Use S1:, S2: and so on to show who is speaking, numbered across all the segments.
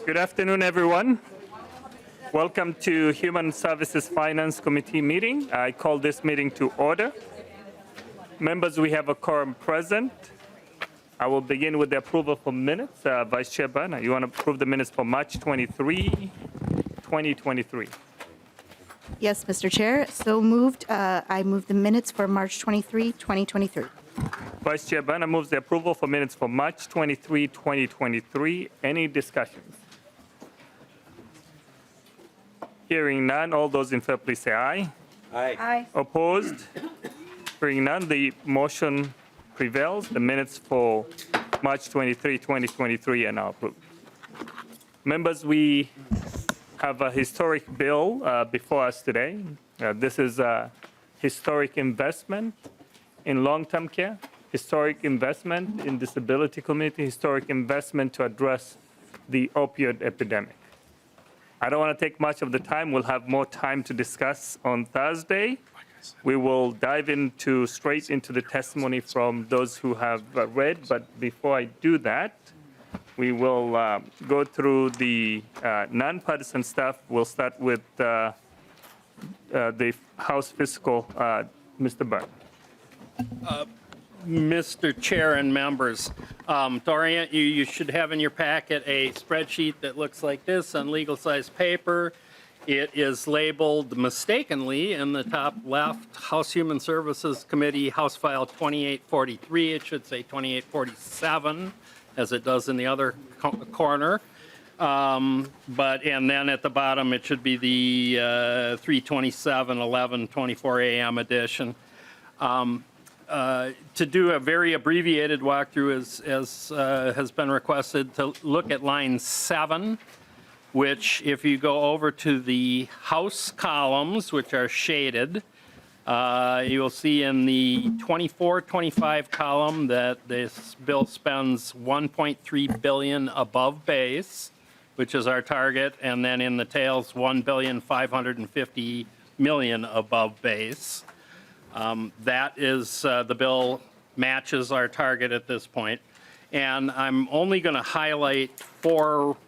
S1: Good afternoon, everyone. Welcome to Human Services Finance Committee meeting. I call this meeting to order. Members, we have a quorum present. I will begin with the approval for minutes. Vice Chair Byrne, you want to approve the minutes for March 23, 2023?
S2: Yes, Mr. Chair. So moved. I move the minutes for March 23, 2023.
S1: Vice Chair Byrne moves the approval for minutes for March 23, 2023. Any discussions? Hearing none, all those in favor, please say aye.
S2: Aye.
S1: Opposed? Hearing none, the motion prevails. The minutes for March 23, 2023 are now approved. Members, we have a historic bill before us today. This is a historic investment in long-term care, historic investment in disability community, historic investment to address the opioid epidemic. I don't want to take much of the time. We'll have more time to discuss on Thursday. We will dive straight into the testimony from those who have read, but before I do that, we will go through the nonpartisan stuff. We'll start with the House Fiscal, Mr. Byrne.
S3: Mr. Chair and members, to orient you, you should have in your packet a spreadsheet that looks like this on legal-sized paper. It is labeled mistakenly in the top left, House Human Services Committee, House File 2843. It should say 2847, as it does in the other corner. And then at the bottom, it should be the 3/27/11/24 a.m. edition. To do a very abbreviated walkthrough, as has been requested, to look at line 7, which if you go over to the House columns, which are shaded, you will see in the 24-25 column that this bill spends $1.3 billion above base, which is our target, and then in the tails, $1.55 billion above base. That is the bill matches our target at this point. And I'm only going to highlight 4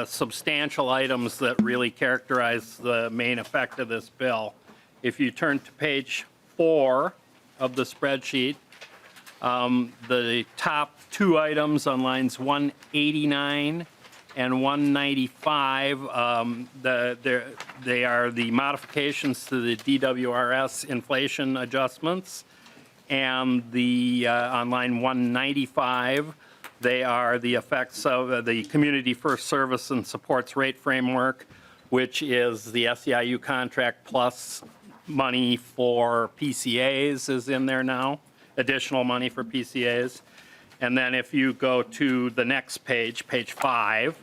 S3: substantial items that really characterize the main effect of this bill. If you turn to page 4 of the spreadsheet, the top 2 items on lines 189 and 195, they are the modifications to the DWRS inflation adjustments, and the on line 195, they are the effects of the Community First Service and Supports Rate Framework, which is the SEIU contract plus money for PCAs is in there now, additional money for PCAs. And then if you go to the next page, page 5,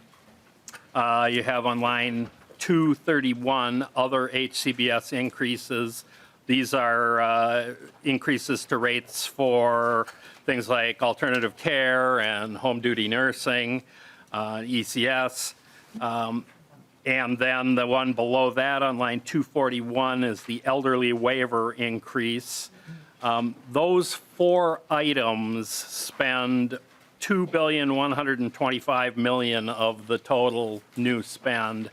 S3: you have on line 231 other HCBS increases. These are increases to rates for things like alternative care and home duty nursing, ECS. And then the one below that on line 241 is the elderly waiver increase. Those 4 items spend $2.125 billion of the total new spend,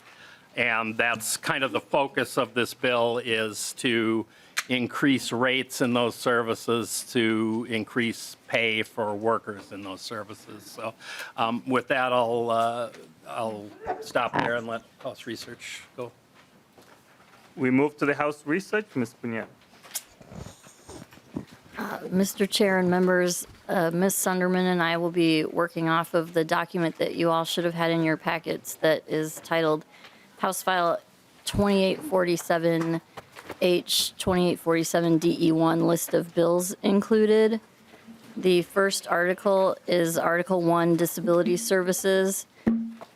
S3: and that's kind of the focus of this bill, is to increase rates in those services to increase pay for workers in those services. So with that, I'll stop there and let House Research go.
S1: We move to the House Research. Ms. Punyat.
S4: Mr. Chair and members, Ms. Sunderman and I will be working off of the document that you all should have had in your packets that is titled House File 2847H 2847 DE1 List of Bills Included. The first article is Article 1, Disability Services.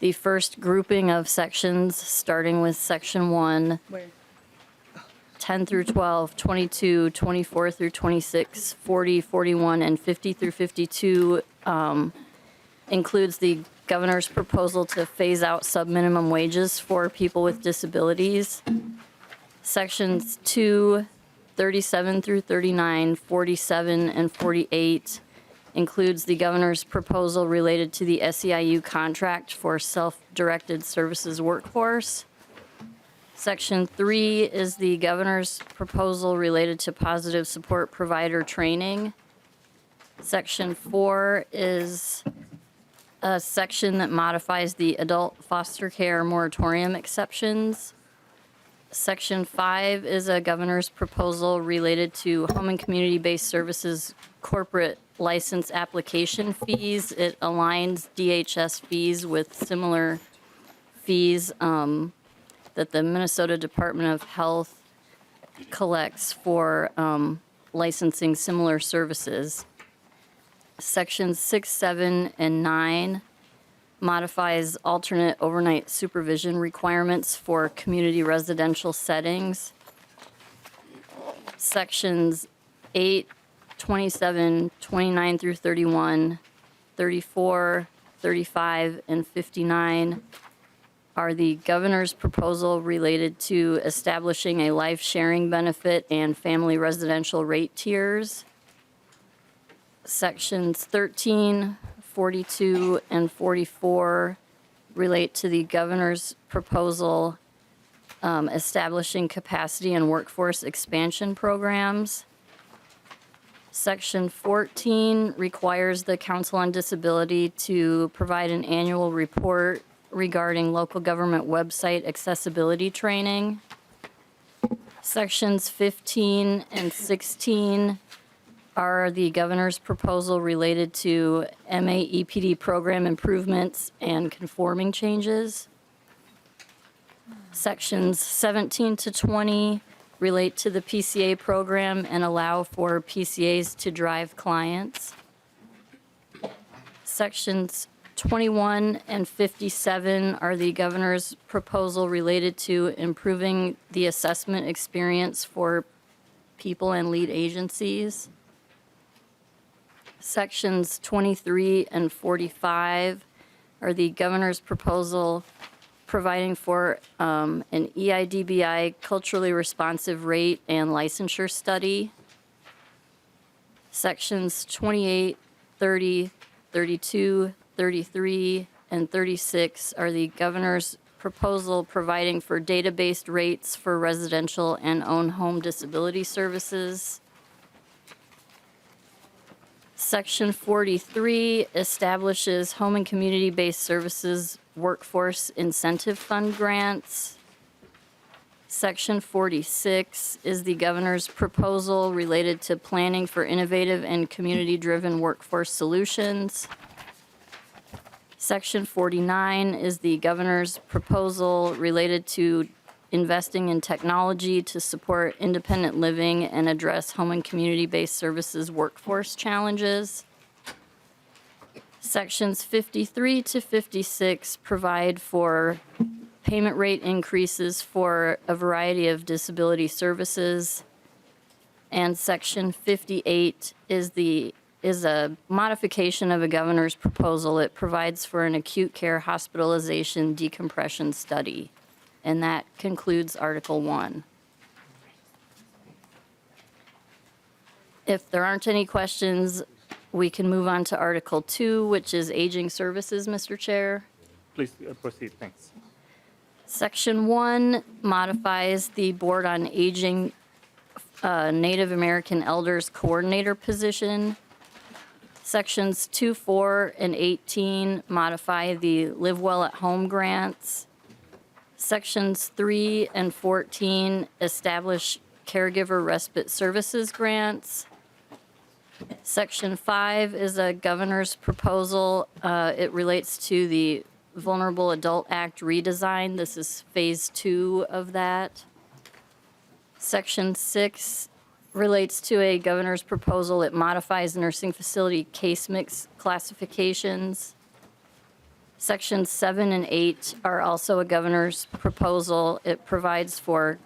S4: The first grouping of sections, starting with Section 1.
S2: Where?
S4: 10 through 12, 22, 24 through 26, 40, 41, and 50 through 52 includes the governor's proposal to phase out sub-minimum wages for people with disabilities. Sections 2, 37 through 39, 47, and 48 includes the governor's proposal related to the SEIU contract for self-directed services workforce. Section 3 is the governor's proposal related to positive support provider training. Section 4 is a section that modifies the adult foster care moratorium exceptions. Section 5 is a governor's proposal related to home and community-based services corporate license application fees. It aligns DHS fees with similar fees that the Minnesota Department of Health collects for licensing similar services. Sections 6, 7, and 9 modifies alternate overnight supervision requirements for community residential settings. Sections 8, 27, 29 through 31, 34, 35, and 59 are the governor's proposal related to establishing a life sharing benefit and family residential rate tiers. Sections 13, 42, and 44 relate to the governor's proposal establishing capacity and workforce expansion programs. Section 14 requires the Council on Disability to provide an annual report regarding local government website accessibility training. Sections 15 and 16 are the governor's proposal related to MAEPD program improvements and conforming changes. Sections 17 to 20 relate to the PCA program and allow for PCAs to drive clients. Sections 21 and 57 are the governor's proposal related to improving the assessment experience for people and lead agencies. Sections 23 and 45 are the governor's proposal providing for an EIDBI culturally responsive rate and licensure study. Sections 28, 30, 32, 33, and 36 are the governor's proposal providing for data-based rates for residential and own home disability services. Section 43 establishes home and community-based services workforce incentive fund grants. Section 46 is the governor's proposal related to planning for innovative and community-driven workforce solutions. Section 49 is the governor's proposal related to investing in technology to support independent living and address home and community-based services workforce challenges. Sections 53 to 56 provide for payment rate increases for a variety of disability services. And Section 58 is a modification of a governor's proposal. It provides for an acute care hospitalization decompression study. And that concludes Article 1. If there aren't any questions, we can move on to Article 2, which is Aging Services, Mr. Chair.
S1: Please proceed, thanks.
S4: Section 1 modifies the Board on Aging Native American Elders Coordinator position. Sections 2, 4, and 18 modify the Live Well at Home grants. Sections 3 and 14 establish caregiver respite services grants. Section 5 is a governor's proposal. It relates to the Vulnerable Adult Act redesign. This is phase 2 of that. Section 6 relates to a governor's proposal. It modifies nursing facility case mix classifications. Sections 7 and 8 are also a governor's proposal. It provides for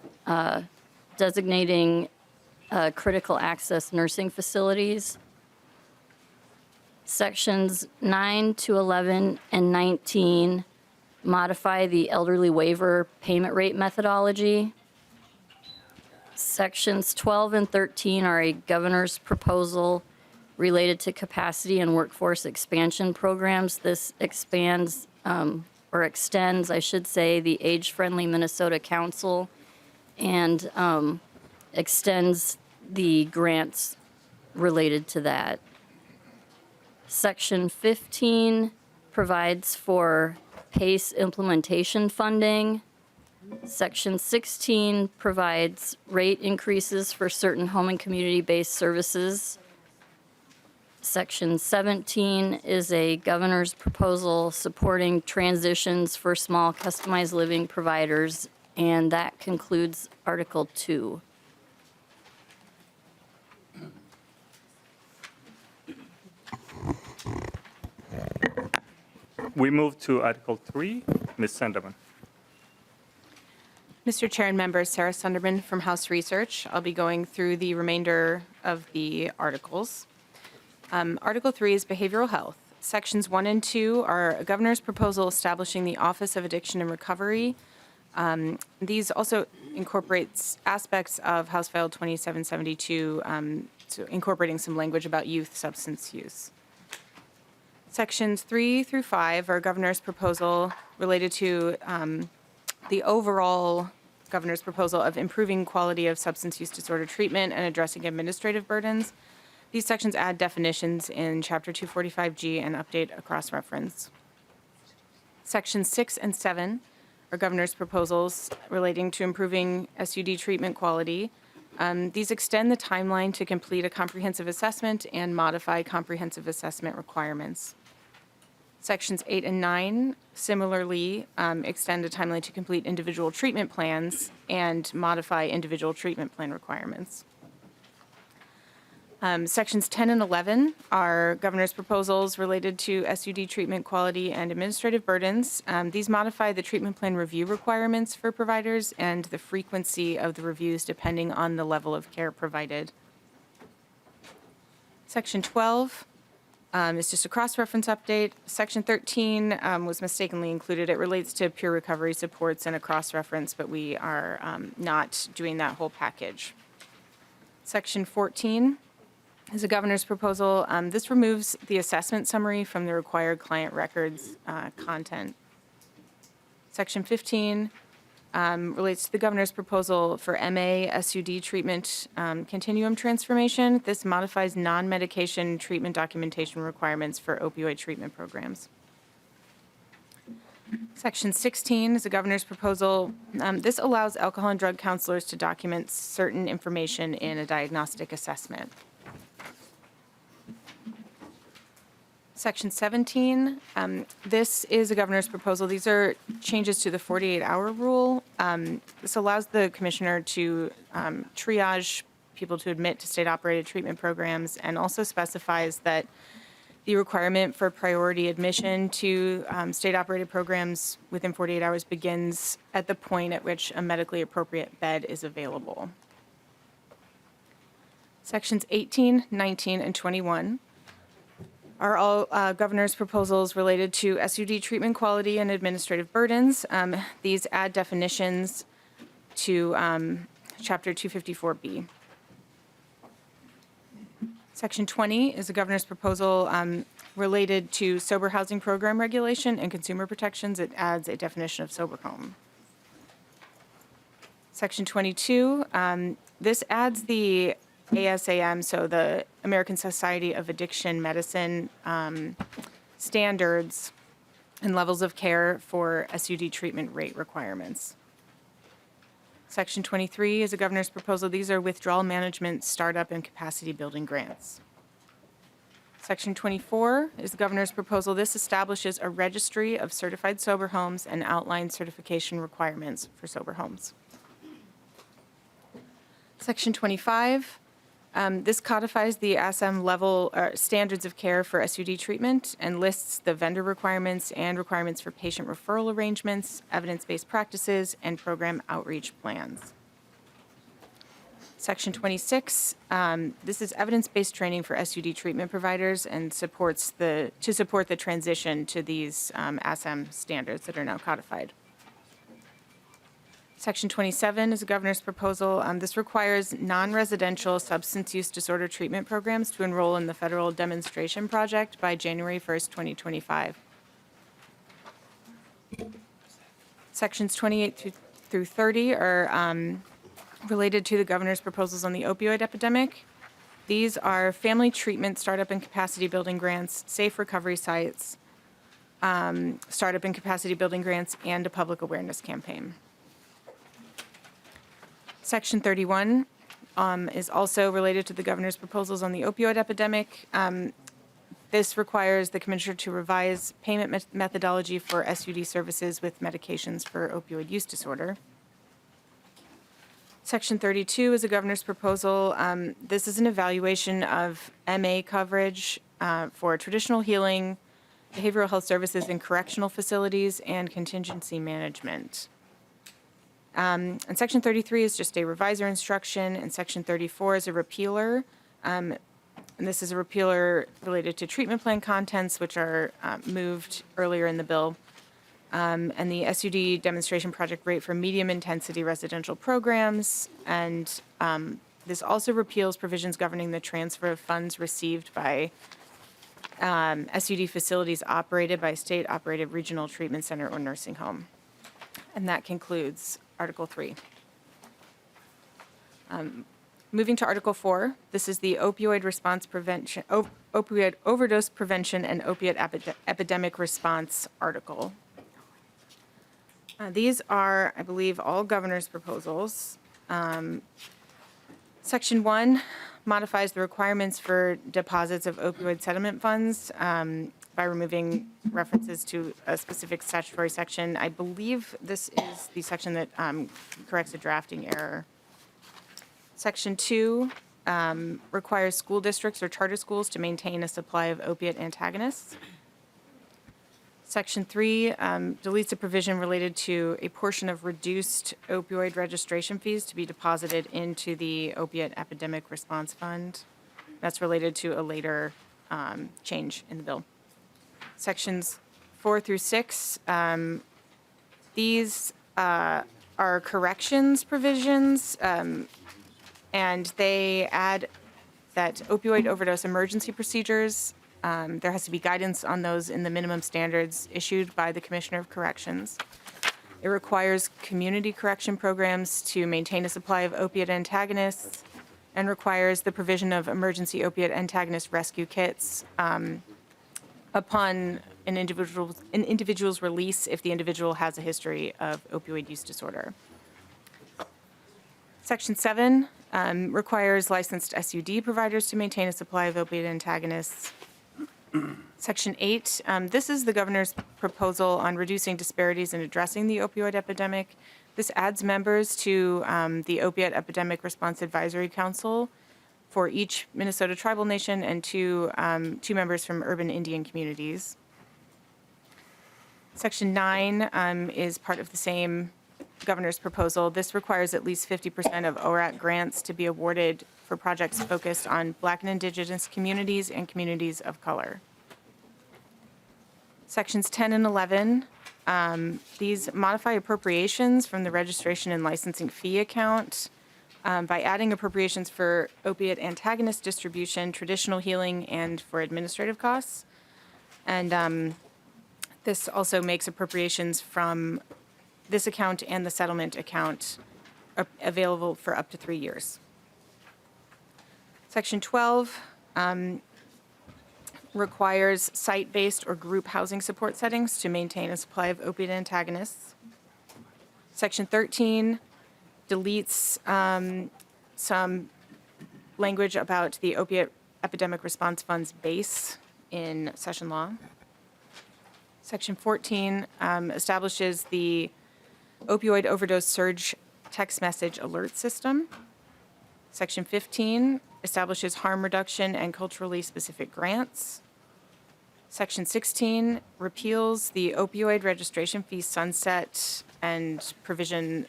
S4: designating critical access nursing facilities. Sections 9 to 11 and 19 modify the elderly waiver payment rate methodology. Sections 12 and 13 are a governor's proposal related to capacity and workforce expansion programs. This expands, or extends, I should say, the Age-Friendly Minnesota Council and extends the grants related to that. Section 15 provides for PACE implementation funding. Section 16 provides rate increases for certain home and community-based services. Section 17 is a governor's proposal supporting transitions for small customized living providers, and that concludes Article 2.
S1: We move to Article 3. Ms. Sanderman.
S5: Mr. Chair and members, Sarah Sunderman from House Research. I'll be going through the remainder of the articles. Article 3 is behavioral health. Sections 1 and 2 are a governor's proposal establishing the Office of Addiction and Recovery. These also incorporates aspects of House File 2772, so incorporating some language about youth substance use. Sections 3 through 5 are governor's proposal related to the overall governor's proposal of improving quality of substance use disorder treatment and addressing administrative burdens. These sections add definitions in Chapter 245G and update a cross-reference. Sections 6 and 7 are governor's proposals relating to improving SUD treatment quality. These extend the timeline to complete a comprehensive assessment and modify comprehensive assessment requirements. Sections 8 and 9 similarly extend a timeline to complete individual treatment plans and modify individual treatment plan requirements. Sections 10 and 11 are governor's proposals related to SUD treatment quality and administrative burdens. These modify the treatment plan review requirements for providers and the frequency of the reviews depending on the level of care provided. Section 12 is just a cross-reference update. Section 13 was mistakenly included. It relates to peer recovery supports and a cross-reference, but we are not doing that whole package. Section 14 is a governor's proposal. This removes the assessment summary from the required client records content. Section 15 relates to the governor's proposal for MA SUD treatment continuum transformation. This modifies non-medication treatment documentation requirements for opioid treatment programs. Section 16 is a governor's proposal. This allows alcohol and drug counselors to document certain information in a diagnostic assessment. Section 17, this is a governor's proposal. These are changes to the 48-hour rule. This allows the commissioner to triage people to admit to state-operated treatment programs, and also specifies that the requirement for priority admission to state-operated programs within 48 hours begins at the point at which a medically appropriate bed is available. Sections 18, 19, and 21 are all governor's proposals related to SUD treatment quality and administrative burdens. These add definitions to Chapter 254B. Section 20 is a governor's proposal related to sober housing program regulation and consumer protections. It adds a definition of sober home. Section 22, this adds the ASAM, so the American Society of Addiction Medicine standards and levels of care for SUD treatment rate requirements. Section 23 is a governor's proposal. These are withdrawal management, startup, and capacity building grants. Section 24 is the governor's proposal. This establishes a registry of certified sober homes and outlines certification requirements for sober homes. Section 25, this codifies the ASAM level standards of care for SUD treatment and lists the vendor requirements and requirements for patient referral arrangements, evidence-based practices, and program outreach plans. Section 26, this is evidence-based training for SUD treatment providers and support the transition to these ASAM standards that are now codified. Section 27 is a governor's proposal. This requires non-residential substance use disorder treatment programs to enroll in the federal demonstration project by January 1st, 2025. Sections 28 through 30 are related to the governor's proposals on the opioid epidemic. These are family treatment, startup and capacity building grants, safe recovery sites, startup and capacity building grants, and a public awareness campaign. Section 31 is also related to the governor's proposals on the opioid epidemic. This requires the commissioner to revise payment methodology for SUD services with medications for opioid use disorder. Section 32 is a governor's proposal. This is an evaluation of MA coverage for traditional healing, behavioral health services in correctional facilities, and contingency management. And Section 33 is just a revisor instruction, and Section 34 is a repealer. And this is a repealer related to treatment plan contents, which are moved earlier in the bill. And the SUD demonstration project rate for medium-intensity residential programs. And this also repeals provisions governing the transfer of funds received by SUD facilities operated by state-operated regional treatment center or nursing home. And that concludes Article 3. Moving to Article 4, this is the opioid response prevention, opioid overdose prevention and opiate epidemic response article. These are, I believe, all governor's proposals. Section 1 modifies the requirements for deposits of opioid settlement funds by removing references to a specific statutory section. I believe this is the section that corrects a drafting error. Section 2 requires school districts or charter schools to maintain a supply of opiate antagonists. Section 3 deletes a provision related to a portion of reduced opioid registration fees to be deposited into the opiate epidemic response fund. That's related to a later change in the bill. Sections 4 through 6, these are corrections provisions, and they add that opioid overdose emergency procedures, there has to be guidance on those in the minimum standards issued by the Commissioner of Corrections. It requires community correction programs to maintain a supply of opiate antagonists, and requires the provision of emergency opiate antagonist rescue kits upon an individual's release if the individual has a history of opioid use disorder. Section 7 requires licensed SUD providers to maintain a supply of opiate antagonists. Section 8, this is the governor's proposal on reducing disparities and addressing the opioid epidemic. This adds members to the Opiate Epidemic Response Advisory Council for each Minnesota tribal nation and two members from urban Indian communities. Section 9 is part of the same governor's proposal. This requires at least 50% of ORAC grants to be awarded for projects focused on Black and Indigenous communities and communities of color. Sections 10 and 11, these modify appropriations from the registration and licensing fee account by adding appropriations for opiate antagonist distribution, traditional healing, and for administrative costs. And this also makes appropriations from this account and the settlement account available for up to 3 years. Section 12 requires site-based or group housing support settings to maintain a supply of opiate antagonists. Section 13 deletes some language about the Opiate Epidemic Response Fund's base in session law. Section 14 establishes the opioid overdose surge text message alert system. Section 15 establishes harm reduction and culturally specific grants. Section 16 repeals the opioid registration fee sunset and provision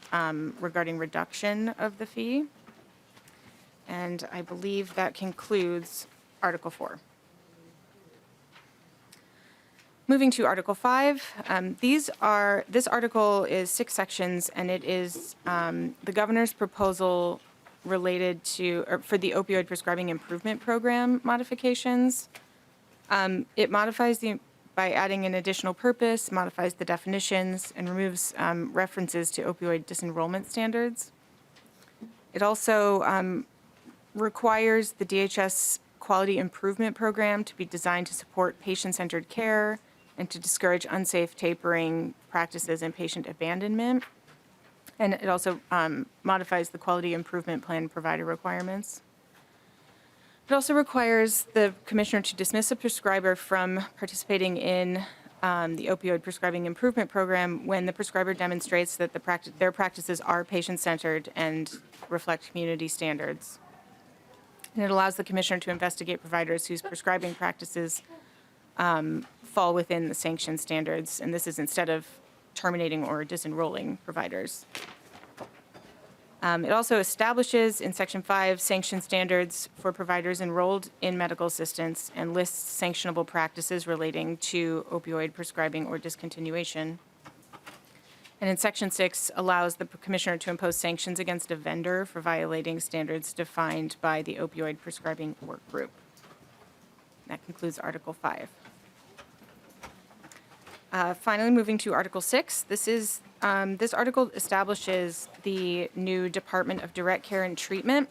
S5: regarding reduction of the fee. And I believe that concludes Article 4. Moving to Article 5, this article is 6 sections, and it is the governor's proposal related to, or for the opioid prescribing improvement program modifications. It modifies by adding an additional purpose, modifies the definitions, and removes references to opioid disenrollment standards. It also requires the DHS quality improvement program to be designed to support patient-centered care and to discourage unsafe tapering practices and patient abandonment. And it also modifies the quality improvement plan provider requirements. It also requires the commissioner to dismiss a prescriber from participating in the opioid prescribing improvement program when the prescriber demonstrates that their practices are patient-centered and reflect community standards. And it allows the commissioner to investigate providers whose prescribing practices fall within the sanctioned standards, and this is instead of terminating or disenrolling providers. It also establishes in Section 5 sanction standards for providers enrolled in medical assistance and lists sanctionable practices relating to opioid prescribing or discontinuation. And in Section 6 allows the commissioner to impose sanctions against a vendor for violating standards defined by the opioid prescribing work group. That concludes Article 5. Finally, moving to Article 6, this article establishes the new Department of Direct Care and Treatment.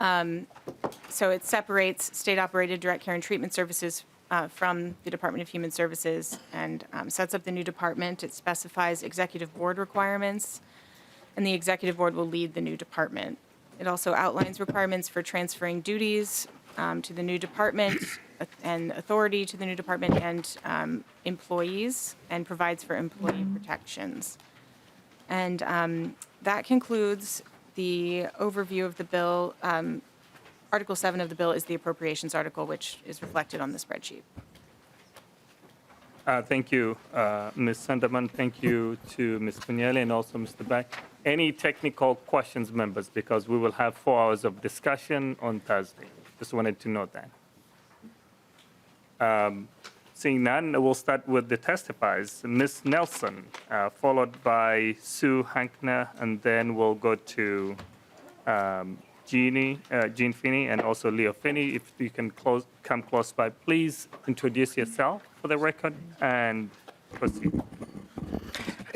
S5: So it separates state-operated direct care and treatment services from the Department of Human Services and sets up the new department. It specifies executive board requirements, and the executive board will lead the new department. It also outlines requirements for transferring duties to the new department and authority to the new department and employees, and provides for employee protections. And that concludes the overview of the bill. Article 7 of the bill is the appropriations article, which is reflected on the spreadsheet.
S1: Thank you, Ms. Sunderman. Thank you to Ms. Pugnelli and also Mr. Beck. Any technical questions, members? Because we will have 4 hours of discussion on Thursday. Just wanted to note that. Seeing none, we'll start with the testifiers. Ms. Nelson, followed by Sue Hankner, and then we'll go to Jean Finney and also Leo Finney. If you can come close by, please introduce yourself for the record and proceed.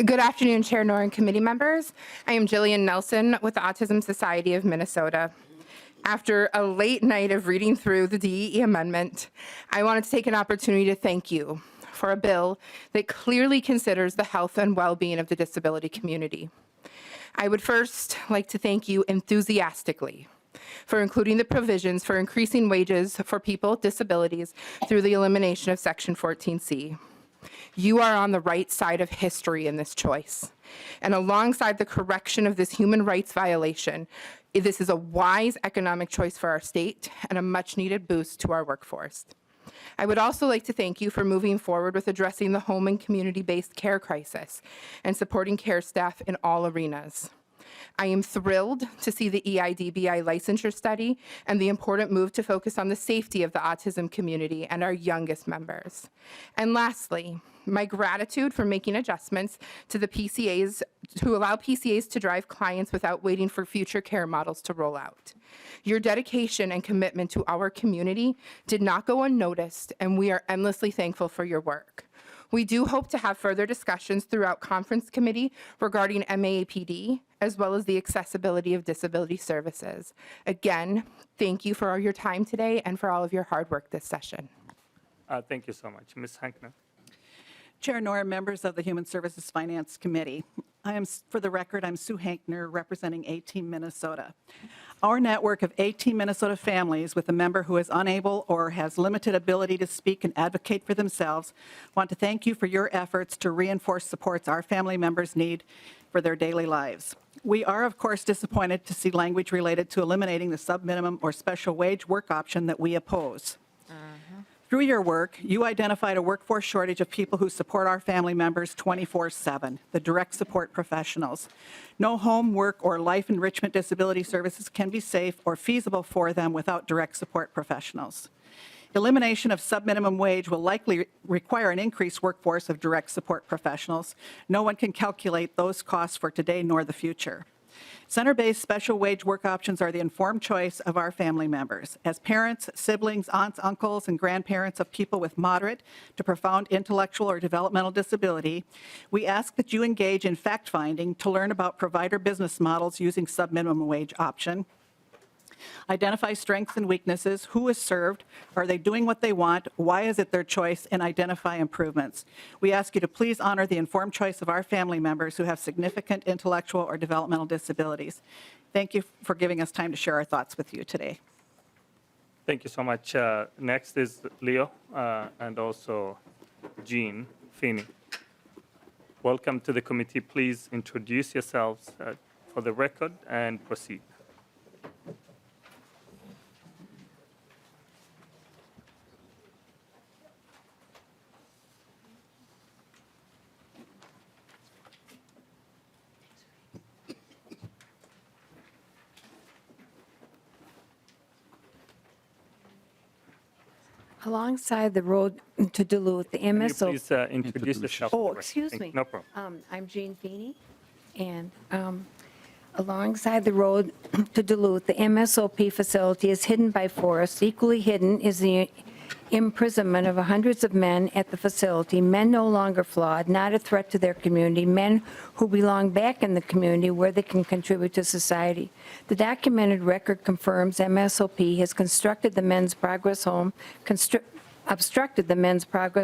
S6: Good afternoon, Chair Noor and committee members. I am Jillian Nelson with the Autism Society of Minnesota. After a late night of reading through the DEE amendment, I wanted to take an opportunity to thank you for a bill that clearly considers the health and well-being of the disability community. I would first like to thank you enthusiastically for including the provisions for increasing wages for people with disabilities through the elimination of Section 14C. You are on the right side of history in this choice. And alongside the correction of this human rights violation, this is a wise economic choice for our state and a much-needed boost to our workforce. I would also like to thank you for moving forward with addressing the home and community-based care crisis and supporting care staff in all arenas. I am thrilled to see the EIDBI licensure study and the important move to focus on the safety of the autism community and our youngest members. And lastly, my gratitude for making adjustments to the PCAs to allow PCAs to drive clients without waiting for future care models to roll out. Your dedication and commitment to our community did not go unnoticed, and we are endlessly thankful for your work. We do hope to have further discussions throughout conference committee regarding MAAPD, as well as the accessibility of disability services. Again, thank you for all your time today and for all of your hard work this session.
S1: Thank you so much. Ms. Hankner.
S7: Chair Noor, members of the Human Services Finance Committee. For the record, I'm Sue Hankner, representing 18 Minnesota. Our network of 18 Minnesota families with a member who is unable or has limited ability to speak and advocate for themselves want to thank you for your efforts to reinforce supports our family members need for their daily lives. We are, of course, disappointed to see language related to eliminating the subminimum or special wage work option that we oppose. Through your work, you identified a workforce shortage of people who support our family members 24/7, the direct support professionals. No home, work, or life enrichment disability services can be safe or feasible for them without direct support professionals. Elimination of subminimum wage will likely require an increased workforce of direct support professionals. No one can calculate those costs for today nor the future. Center-based special wage work options are the informed choice of our family members. As parents, siblings, aunts, uncles, and grandparents of people with moderate to profound intellectual or developmental disability, we ask that you engage in fact-finding to learn about provider business models using subminimum wage option. Identify strengths and weaknesses, who is served, are they doing what they want, why is it their choice, and identify improvements. We ask you to please honor the informed choice of our family members who have significant intellectual or developmental disabilities. Thank you for giving us time to share our thoughts with you today.
S1: Thank you so much. Next is Leo and also Jean Feeney. Welcome to the committee. Please introduce yourselves for the record and proceed.
S8: Alongside the road to Duluth, the
S1: Can you
S8: MSO.
S1: please introduce yourself? for the
S8: Oh,
S1: record?
S8: excuse
S1: Thank
S8: me.
S1: you. No problem.
S8: I'm Jean Feeney, and alongside the road to Duluth, the MSOP facility is hidden by forest. Equally hidden is the imprisonment of hundreds of men at the facility, men no longer flawed, not a threat to their community, men who belong back in the community where they can contribute to society. The documented record confirms MSOP has obstructed the men's progress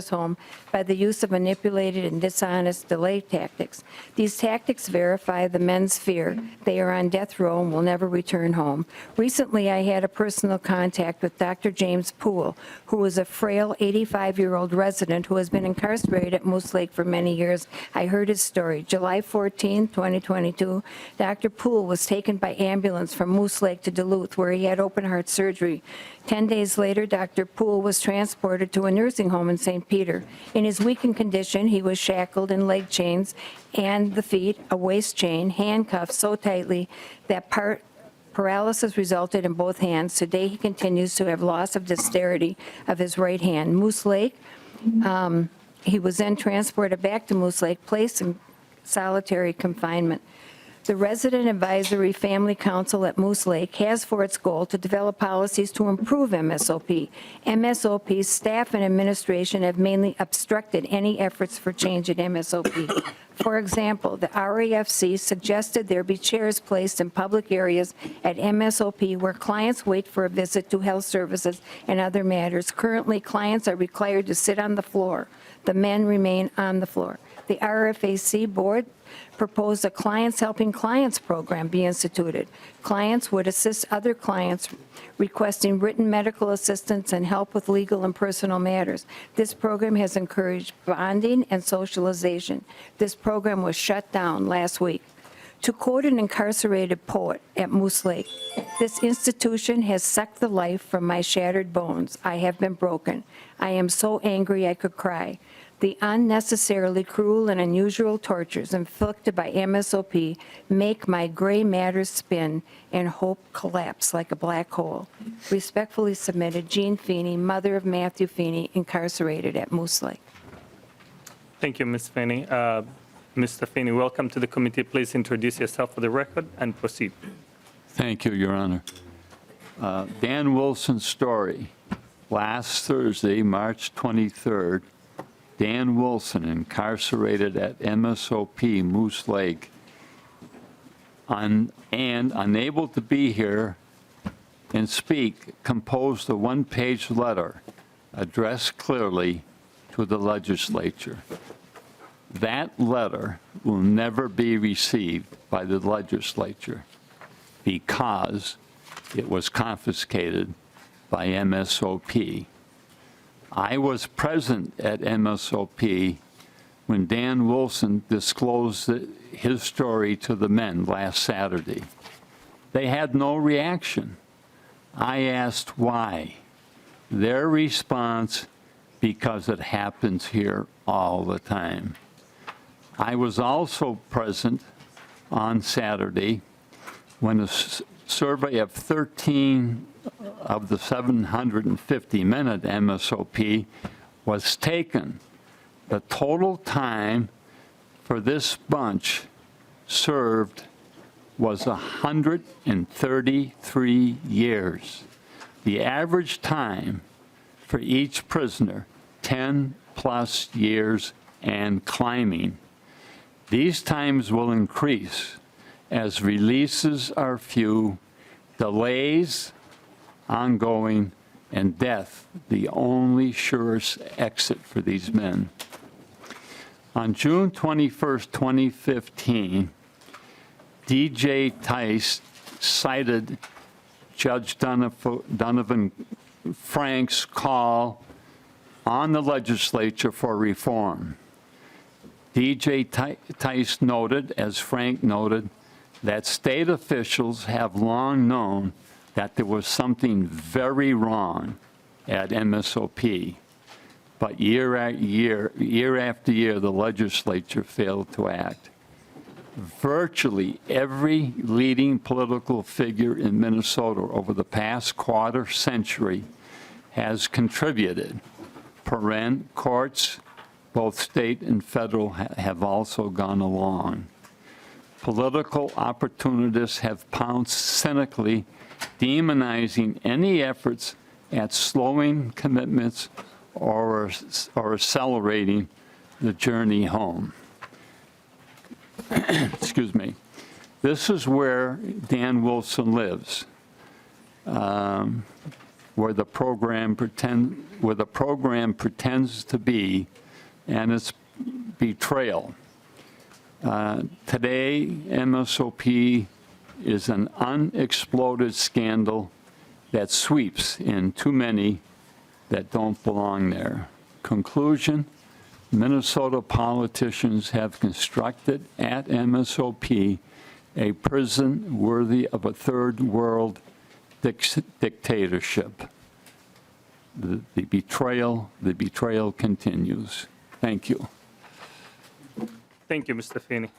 S8: home by the use of manipulated and dishonest delay tactics. These tactics verify the men's fear they are on death row and will never return home. Recently, I had a personal contact with Dr. James Poole, who is a frail 85-year-old resident who has been incarcerated at Moose Lake for many years. I heard his story. July 14, 2022, Dr. Poole was taken by ambulance from Moose Lake to Duluth, where he had open heart surgery. 10 days later, Dr. Poole was transported to a nursing home in St. Peter. In his weakened condition, he was shackled in leg chains and the feet, a waist chain, handcuffed so tightly that paralysis resulted in both hands. Today, he continues to have loss of dexterity of his right hand. Moose Lake, he was then transported back to Moose Lake, placed in solitary confinement. The Resident Advisory Family Council at Moose Lake has for its goal to develop policies to improve MSOP. MSOP's staff and administration have mainly obstructed any efforts for change at MSOP. For example, the RAFC suggested there be chairs placed in public areas at MSOP where clients wait for a visit to health services and other matters. Currently, clients are required to sit on the floor. The men remain on the floor. The RFAC board proposed a Clients Helping Clients program be instituted. Clients would assist other clients requesting written medical assistance and help with legal and personal matters. This program has encouraged bonding and socialization. This program was shut down last week. To quote an incarcerated poet at Moose Lake, "This institution has sucked the life from my shattered bones. I have been broken. I am so angry I could cry. The unnecessarily cruel and unusual tortures inflicted by MSOP make my gray matter spin and hope collapse like a black hole." Respectfully submitted, Jean Feeney, mother of Matthew Feeney, incarcerated at Moose Lake.
S1: Thank you, Ms. Feeney. Mr. Feeney, welcome to the committee. Please introduce yourself for the record and proceed.
S9: Thank you, Your Honor. Dan Wilson's story. Last Thursday, March 23rd, Dan Wilson, incarcerated at MSOP Moose Lake, and unable to be here and speak, composed a one-page letter addressed clearly to the legislature. That letter will never be received by the legislature because it was confiscated by MSOP. I was present at MSOP when Dan Wilson disclosed his story to the men last Saturday. They had no reaction. I asked why. Their response, because it happens here all the time. I was also present on Saturday when a survey of 13 of the 750-minute MSOP was taken. The total time for this bunch served was 133 years. The average time for each prisoner, 10+ years and climbing. These times will increase as releases are few, delays ongoing, and death the only surest exit for these men. On June 21st, 2015, DJ Tice cited Judge Donovan Frank's call on the legislature for reform. DJ Tice noted, as Frank noted, that state officials have long known that there was something very wrong at MSOP, but year after year, the legislature failed to act. Virtually every leading political figure in Minnesota over the past quarter century has contributed. Courts, both state and federal, have also gone along. Political opportunists have pounced cynically, demonizing any efforts at slowing commitments or accelerating the journey home. Excuse me. This is where Dan Wilson lives, where the program pretends to be, and its betrayal. Today, MSOP is an unexploded scandal that sweeps in too many that don't belong there. Conclusion: Minnesota politicians have constructed at MSOP a prison worthy of a third world dictatorship. The betrayal continues. Thank you.
S1: Thank you, Mr. Feeney,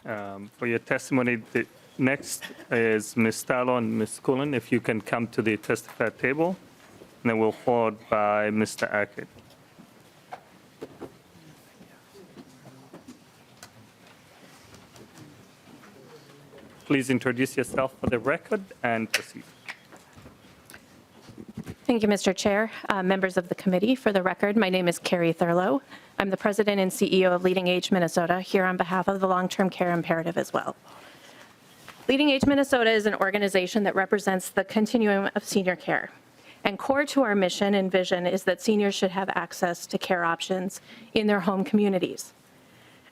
S1: for your testimony. The next is Ms. Tallow and Ms. Cullen. If you can come to the testify table, and then we'll followed by Mr. Ackett. Please introduce yourself for the record and proceed.
S10: Thank you, Mr. Chair. Members of the committee, for the record, my name is Carrie Thurlow. I'm the president and CEO of Leading Age Minnesota, here on behalf of the Long-Term Care Imperative as well. Leading Age Minnesota is an organization that represents the continuum of senior care. And core to our mission and vision is that seniors should have access to care options in their home communities.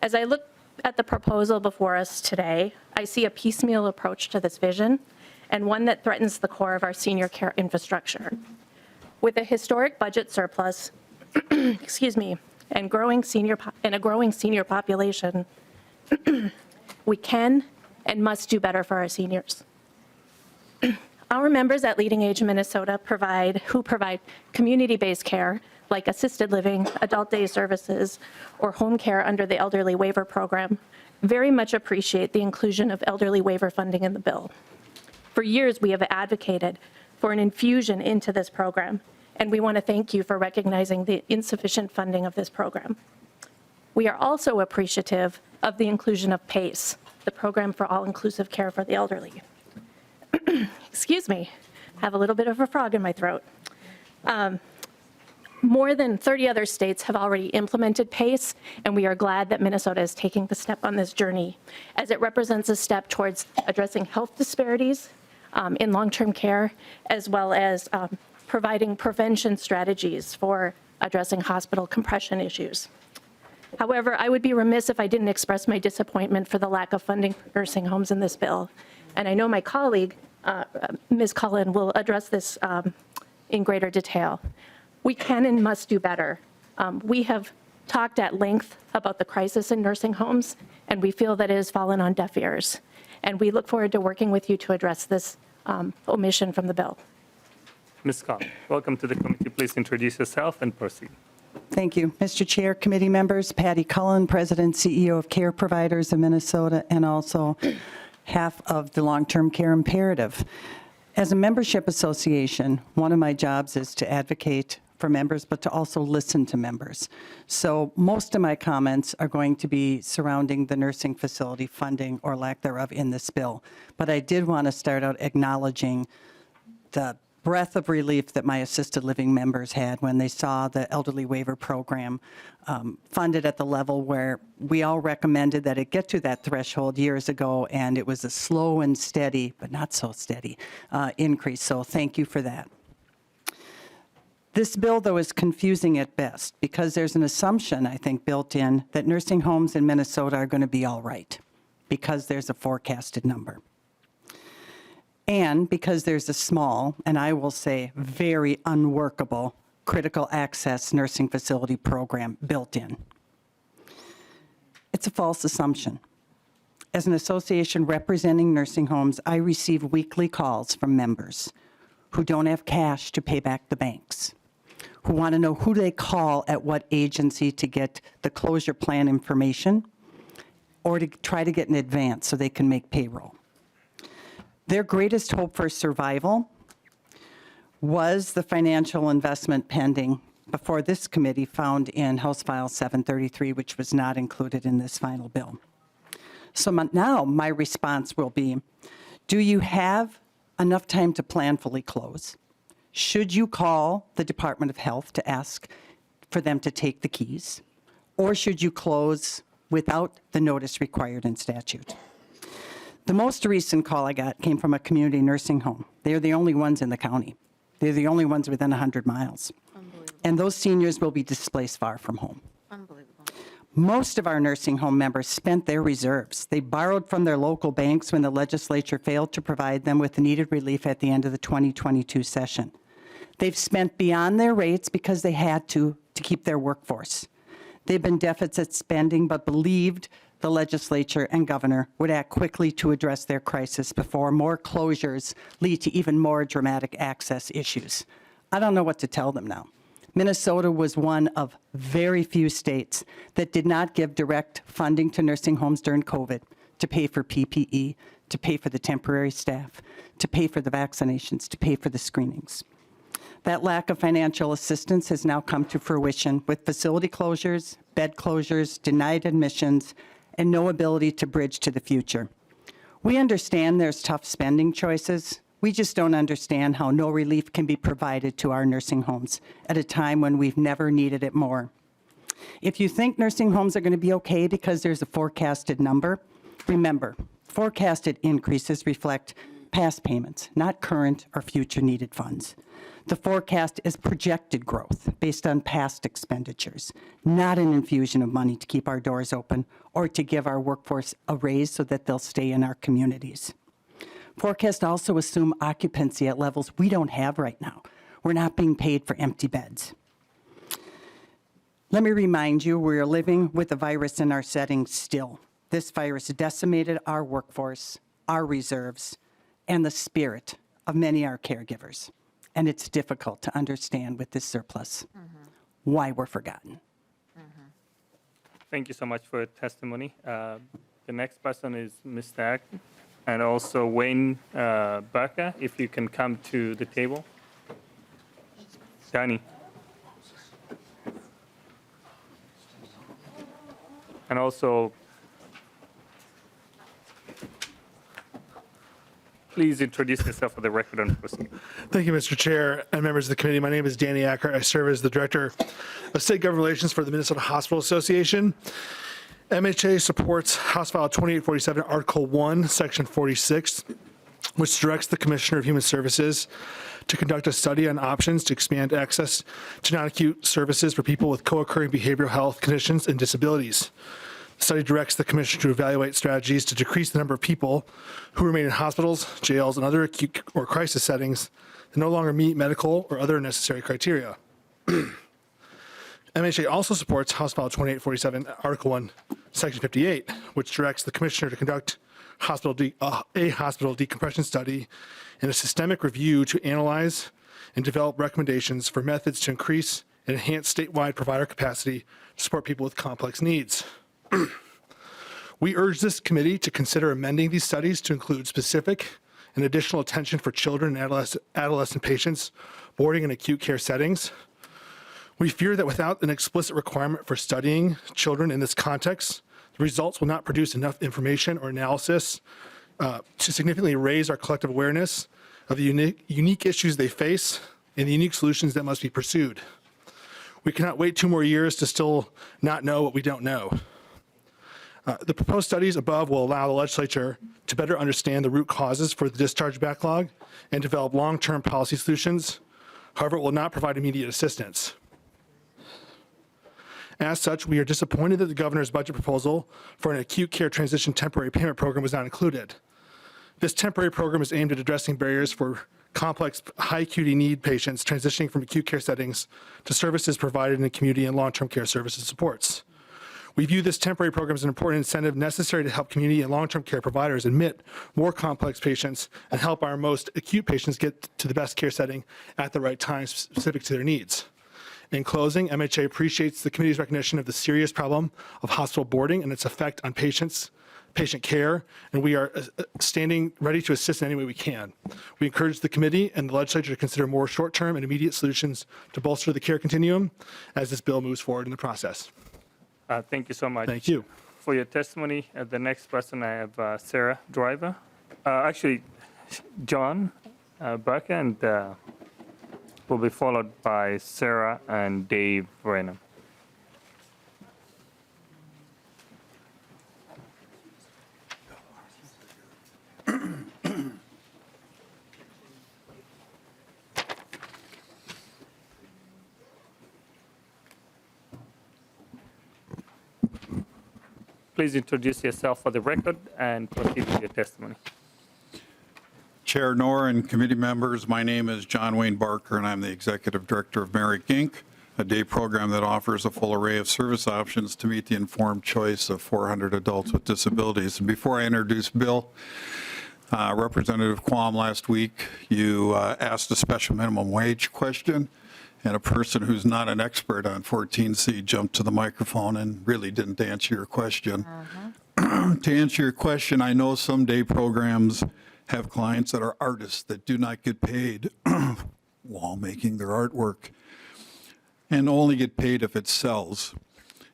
S10: As I look at the proposal before us today, I see a piecemeal approach to this vision, and one that threatens the core of our senior care infrastructure. With a historic budget surplus, excuse me, and a growing senior population, we can and must do better for our seniors. Our members at Leading Age Minnesota provide community-based care like assisted living, adult day services, or home care under the Elderly Waiver Program, very much appreciate the inclusion of elderly waiver funding in the bill. For years, we have advocated for an infusion into this program, and we want to thank you for recognizing the insufficient funding of this program. We are also appreciative of the inclusion of PACE, the Program for All-Inclusive Care for the Elderly. Excuse me, I have a little bit of a frog in my throat. More than 30 other states have already implemented PACE, and we are glad that Minnesota is taking the step on this journey, as it represents a step towards addressing health disparities in long-term care, as well as providing prevention strategies for addressing hospital compression issues. However, I would be remiss if I didn't express my disappointment for the lack of funding for nursing homes in this bill. And I know my colleague, Ms. Cullen, will address this in greater detail. We can and must do better. We have talked at length about the crisis in nursing homes, and we feel that it has fallen on deaf ears. And we look forward to working with you to address this omission from the bill.
S1: Ms. Cullen, welcome to the committee. Please introduce yourself and proceed.
S11: Thank you. Mr. Chair, committee members, Patty Cullen, President, CEO of Care Providers of Minnesota, and also half of the Long-Term Care Imperative. As a membership association, one of my jobs is to advocate for members, but to also listen to members. So most of my comments are going to be surrounding the nursing facility funding or lack thereof in this bill. But I did want to start out acknowledging the breath of relief that my assisted living members had when they saw the elderly waiver program funded at the level where we all recommended that it get to that threshold years ago, and it was a slow and steady, but not so steady, increase. So thank you for that. This bill, though, is confusing at best because there's an assumption, I think, built in that nursing homes in Minnesota are going to be all right because there's a forecasted number. And because there's a small, and I will say very unworkable, critical access nursing facility program built in. It's a false assumption. As an association representing nursing homes, I receive weekly calls from members who don't have cash to pay back the banks, who want to know who they call at what agency to get the closure plan information or to try to get an advance so they can make payroll. Their greatest hope for survival was the financial investment pending before this committee found in House File 733, which was not included in this final bill. So now my response will be, do you have enough time to planfully close? Should you call the Department of Health to ask for them to take the keys? Or should you close without the notice required in statute? The most recent call I got came from a community nursing home. They're the only ones in the county. They're the only ones within 100 miles. And those seniors will be displaced far from home. Most of our nursing home members spent their reserves. They borrowed from their local banks when the legislature failed to provide them with needed relief at the end of the 2022 session. They've spent beyond their rates because they had to keep their workforce. They've been deficit spending, but believed the legislature and governor would act quickly to address their crisis before more closures lead to even more dramatic access issues. I don't know what to tell them now. Minnesota was one of very few states that did not give direct funding to nursing homes during COVID to pay for PPE, to pay for the temporary staff, to pay for the vaccinations, to pay for the screenings. That lack of financial assistance has now come to fruition with facility closures, bed closures, denied admissions, and no ability to bridge to the future. We understand there's tough spending choices. We just don't understand how no relief can be provided to our nursing homes at a time when we've never needed it more. If you think nursing homes are going to be okay because there's a forecasted number, remember, forecasted increases reflect past payments, not current or future needed funds. The forecast is projected growth based on past expenditures, not an infusion of money to keep our doors open or to give our workforce a raise so that they'll stay in our communities. Forecasts also assume occupancy at levels we don't have right now. We're not being paid for empty beds. Let me remind you, we're living with the virus in our setting still. This virus decimated our workforce, our reserves, and the spirit of many of our caregivers. And it's difficult to understand with this surplus why we're forgotten.
S1: Thank you so much for your testimony. The next person is Ms. Stack, and also Wayne Baca, if you can come to the table. Danny. And also, please introduce yourself for the record and proceed.
S12: Thank you, Mr. Chair and members of the committee. My name is Danny Acker. I serve as the Director of State Government Relations for the Minnesota Hospital Association. MHA supports House File 2847, Article 1, Section 46, which directs the Commissioner of Human Services to conduct a study on options to expand access to non-acute services for people with co-occurring behavioral health conditions and disabilities. The study directs the Commissioner to evaluate strategies to decrease the number of people who remain in hospitals, jails, and other acute or crisis settings that no longer meet medical or other necessary criteria. MHA also supports House File 2847, Article 1, Section 58, which directs the Commissioner to conduct a hospital decompression study and a systemic review to analyze and develop recommendations for methods to increase and enhance statewide provider capacity to support people with complex needs. We urge this committee to consider amending these studies to include specific and additional attention for children and adolescent patients boarding in acute care settings. We fear that without an explicit requirement for studying children in this context, the results will not produce enough information or analysis to significantly raise our collective awareness of the unique issues they face and the unique solutions that must be pursued. We cannot wait 2 more years to still not know what we don't know. The proposed studies above will allow the legislature to better understand the root causes for the discharge backlog and develop long-term policy solutions. However, it will not provide immediate assistance. As such, we are disappointed that the governor's budget proposal for an acute care transition temporary payment program was not included. This temporary program is aimed at addressing barriers for complex high acuity need patients transitioning from acute care settings to services provided in community and long-term care services supports. We view this temporary program as an important incentive necessary to help community and long-term care providers admit more complex patients and help our most acute patients get to the best care setting at the right time specific to their needs. In closing, MHA appreciates the committee's recognition of the serious problem of hospital boarding and its effect on patient care, and we are standing ready to assist in any way we can. We encourage the committee and the legislature to consider more short-term and immediate solutions to bolster the care continuum as this bill moves forward in the process.
S1: Thank you so much.
S12: Thank you.
S1: For your testimony, the next person I have Sarah Driver. Actually, John Barker, and will be followed by Sarah and Dave Renham. Please introduce yourself for the record and proceed with your testimony.
S13: Chair Noor and committee members, my name is John Wayne Barker, and I'm the Executive Director of Merrick Inc., a day program that offers a full array of service options to meet the informed choice of 400 adults with disabilities. And before I introduce Bill, Representative Quam, last week you asked a special minimum wage question, and a person who's not an expert on 14C jumped to the microphone and really didn't answer your question. To answer your question, I know some day programs have clients that are artists that do not get paid while making their artwork and only get paid if it sells.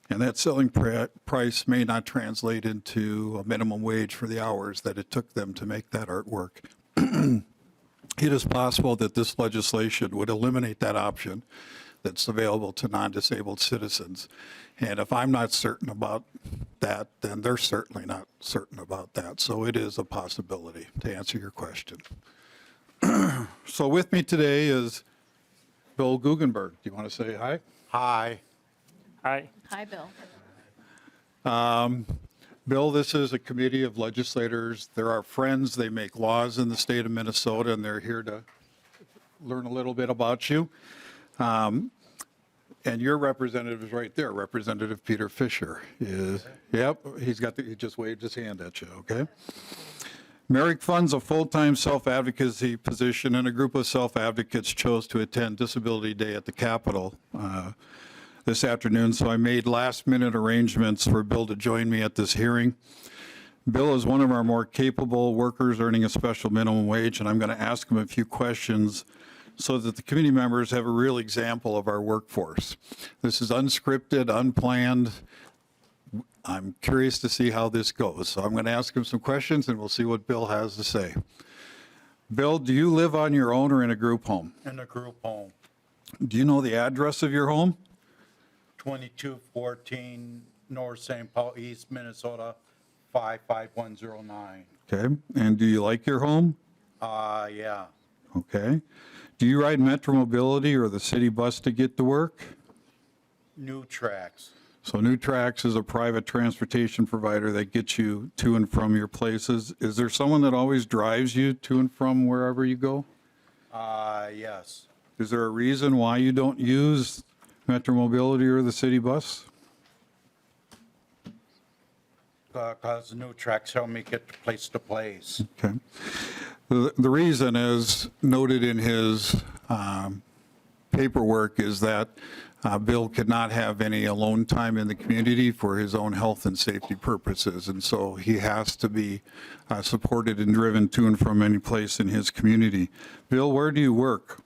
S13: And that selling price may not translate into a minimum wage for the hours that it took them to make that artwork. It is possible that this legislation would eliminate that option that's available to non-disabled citizens. And if I'm not certain about that, then they're certainly not certain about that. So it is a possibility, to answer your question. So with me today is Bill Guggenberg. Do you want to say hi? Hi.
S1: Hi.
S4: Hi, Bill.
S13: Bill, this is a committee of legislators. They're our friends. They make laws in the state of Minnesota, and they're here to learn a little bit about you. And your representative is right there, Representative Peter Fisher. Yep, he just waved his hand at you, okay? Merrick funds a full-time self-advocacy position, and a group of self-advocates chose to attend Disability Day at the Capitol this afternoon, so I made last-minute arrangements for Bill to join me at this hearing. Bill is one of our more capable workers earning a special minimum wage, and I'm going to ask him a few questions so that the committee members have a real example of our workforce. This is unscripted, unplanned. I'm curious to see how this goes. So I'm going to ask him some questions, and we'll see what Bill has to say. Bill, do you live on your own or in a group home?
S14: In a group home.
S13: Do you know the address of your home?
S14: 2214 North St. Paul East, Minnesota, 55109.
S13: Okay. And do you like your home?
S14: Yeah.
S13: Okay. Do you ride Metro Mobility or the city bus to get to work?
S14: New Tracks.
S13: So New Tracks is a private transportation provider that gets you to and from your places. Is there someone that always drives you to and from wherever you go?
S14: Yes.
S13: Is there a reason why you don't use Metro Mobility or the city bus?
S14: Because New Tracks help me get place to place.
S13: Okay. The reason is noted in his paperwork is that Bill could not have any alone time in the community for his own health and safety purposes, and so he has to be supported and driven to and from any place in his community. Bill, where do you work?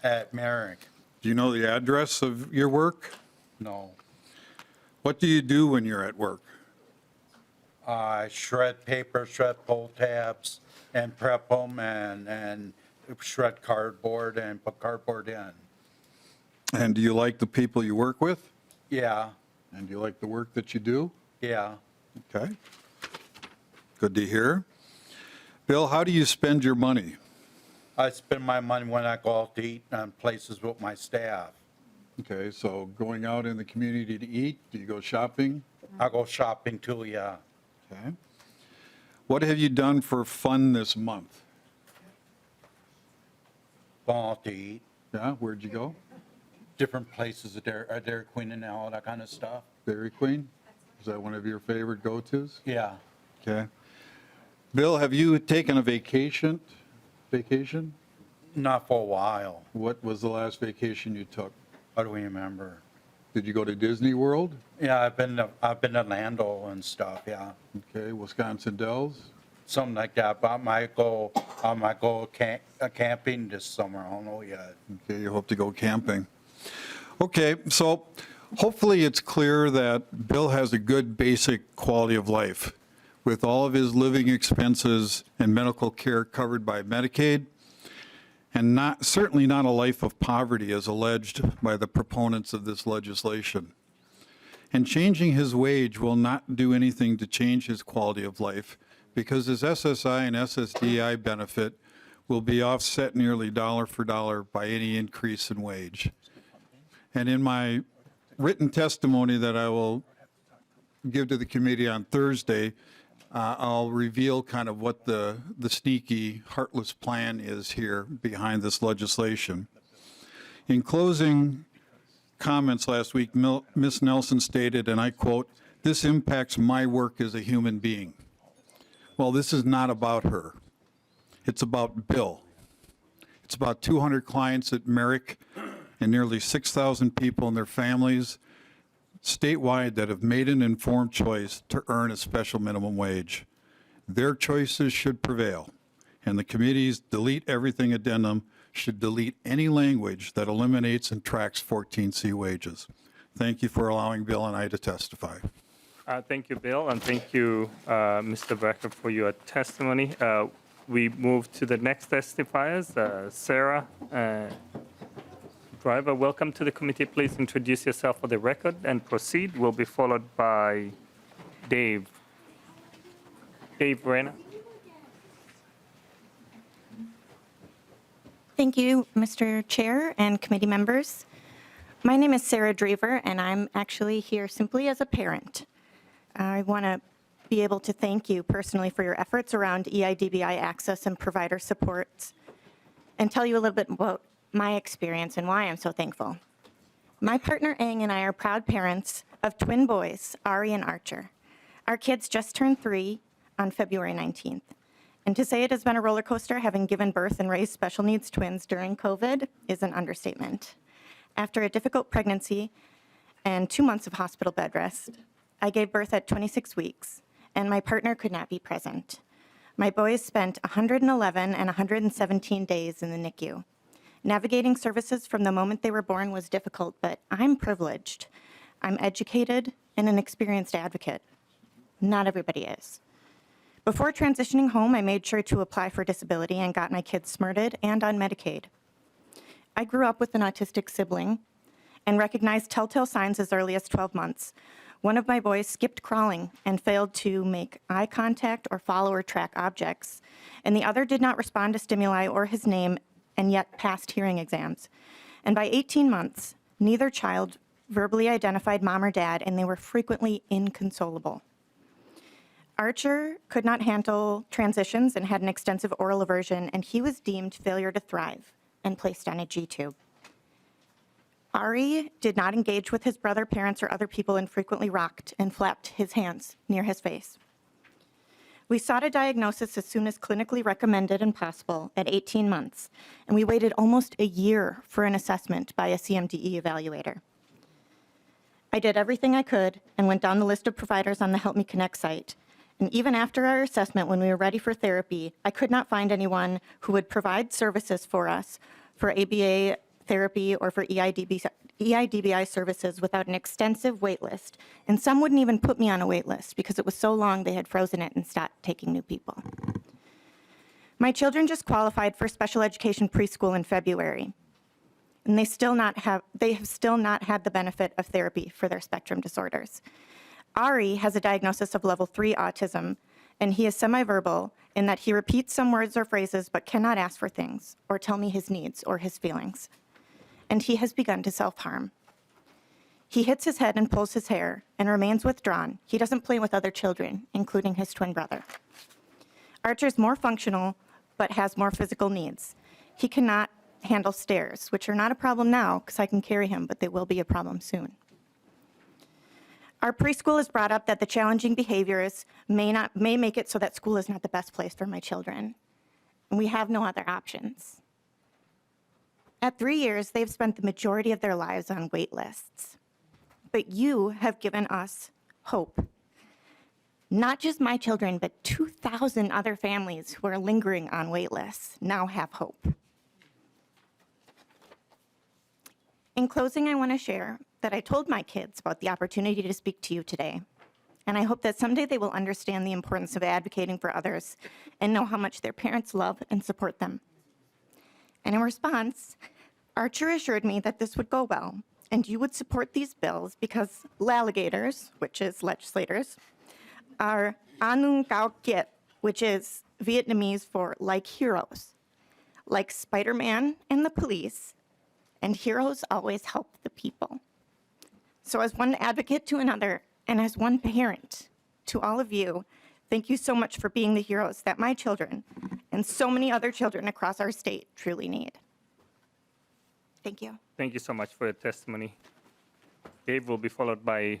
S14: At Merrick.
S13: Do you know the address of your work?
S14: No.
S13: What do you do when you're at work?
S14: I shred paper, shred pull tabs, and prep them, and shred cardboard and put cardboard in.
S13: And do you like the people you work with?
S14: Yeah,
S13: And do you like the work that you do?
S14: yeah.
S13: Okay. Good to hear. Bill, how do you spend your money?
S14: I spend my money when I go out to eat on places with my staff.
S13: Okay, so going out in the community to eat, do you go shopping?
S14: I go shopping too, yeah.
S13: Okay. What have you done for fun this month?
S14: Go out to eat.
S13: Yeah, where'd you go?
S14: Different places, Dairy Queen and all that kind of stuff.
S13: Dairy Queen? Is that one of your favorite go-tos?
S14: Yeah.
S13: Okay. Bill, have you taken a vacation?
S14: Not for a while.
S13: What was the last vacation you took?
S14: I don't remember.
S13: Did you go to Disney World?
S14: Yeah, I've been to Lando and stuff, yeah.
S13: Okay, Wisconsin Dells?
S14: Something like that, but I might go camping this summer, I don't know yet.
S13: Okay, you hope to go camping. Okay, so hopefully it's clear that Bill has a good basic quality of life with all of his living expenses and medical care covered by Medicaid, and certainly not a life of poverty as alleged by the proponents of this legislation. And changing his wage will not do anything to change his quality of life because his SSI and SSDI benefit will be offset nearly dollar for dollar by any increase in wage. And in my written testimony that I will give to the committee on Thursday, I'll reveal kind of what the sneaky, heartless plan is here behind this legislation. In closing comments last week, Ms. Nelson stated, and I quote, "This impacts my work as a human being." Well, this is not about her. It's about Bill. It's about 200 clients at Merrick and nearly 6,000 people and their families statewide that have made an informed choice to earn a special minimum wage. Their choices should prevail, and the committee's delete everything addendum should delete any language that eliminates and tracks 14C wages. Thank you for allowing Bill and I to testify.
S1: Thank you, Bill, and thank you, Mr. Becker, for your testimony. We move to the next testifiers. Sarah Driver, welcome to the committee. Please introduce yourself for the record and proceed. Will be followed by Dave. Dave Reyna.
S15: Thank you, Mr. Chair and committee members. My name is Sarah Drever, and I'm actually here simply as a parent. I want to be able to thank you personally for your efforts around EIDBI access and provider supports and tell you a little bit about my experience and why I'm so thankful. My partner Aang and I are proud parents of twin boys, Ari and Archer. Our kids just turned 3 on February 19th. And to say it has been a roller coaster having given birth and raised special needs twins during COVID is an understatement. After a difficult pregnancy and 2 months of hospital bed rest, I gave birth at 26 weeks, and my partner could not be present. My boys spent 111 and 117 days in the NICU. Navigating services from the moment they were born was difficult, but I'm privileged. I'm educated and an experienced advocate. Not everybody is. Before transitioning home, I made sure to apply for disability and got my kids smarted and on Medicaid. I grew up with an autistic sibling and recognized telltale signs as early as 12 months. One of my boys skipped crawling and failed to make eye contact or follow or track objects, and the other did not respond to stimuli or his name and yet passed hearing exams. And by 18 months, neither child verbally identified mom or dad, and they were frequently inconsolable. Archer could not handle transitions and had an extensive oral aversion, and he was deemed failure to thrive and placed on a G-tube. Ari did not engage with his brother, parents, or other people and frequently rocked and flapped his hands near his face. We sought a diagnosis as soon as clinically recommended and possible at 18 months, and we waited almost a year for an assessment by a CMDE evaluator. I did everything I could and went down the list of providers on the Help Me Connect site. And even after our assessment, when we were ready for therapy, I could not find anyone who would provide services for us for ABA therapy or for EIDBI services without an extensive wait list. And some wouldn't even put me on a wait list because it was so long they had frozen it and stopped taking new people. My children just qualified for special education preschool in February, and they have still not had the benefit of therapy for their spectrum disorders. Ari has a diagnosis of level 3 autism, and he is semiverbal in that he repeats some words or phrases but cannot ask for things or tell me his needs or his feelings. And he has begun to self-harm. He hits his head and pulls his hair and remains withdrawn. He doesn't play with other children, including his twin brother. Archer's more functional but has more physical needs. He cannot handle stairs, which are not a problem now because I can carry him, but they will be a problem soon. Our preschool has brought up that the challenging behaviors may make it so that school is not the best place for my children, and we have no other options. At 3 years, they've spent the majority of their lives on wait lists. But you have given us hope. Not just my children, but 2,000 other families who are lingering on wait lists now have hope. In closing, I want to share that I told my kids about the opportunity to speak to you today, and I hope that someday they will understand the importance of advocating for others and know how much their parents love and support them. And in response, Archer assured me that this would go well, and you would support these bills because laligators, which is legislators, are anung cao kiet, which is Vietnamese for like heroes, like Spider-Man and the police, and heroes always help the people. So as one advocate to another, and as one parent to all of you, thank you so much for being the heroes that my children and so many other children across our state truly need. Thank you.
S1: Thank you so much for your testimony. Dave will be followed by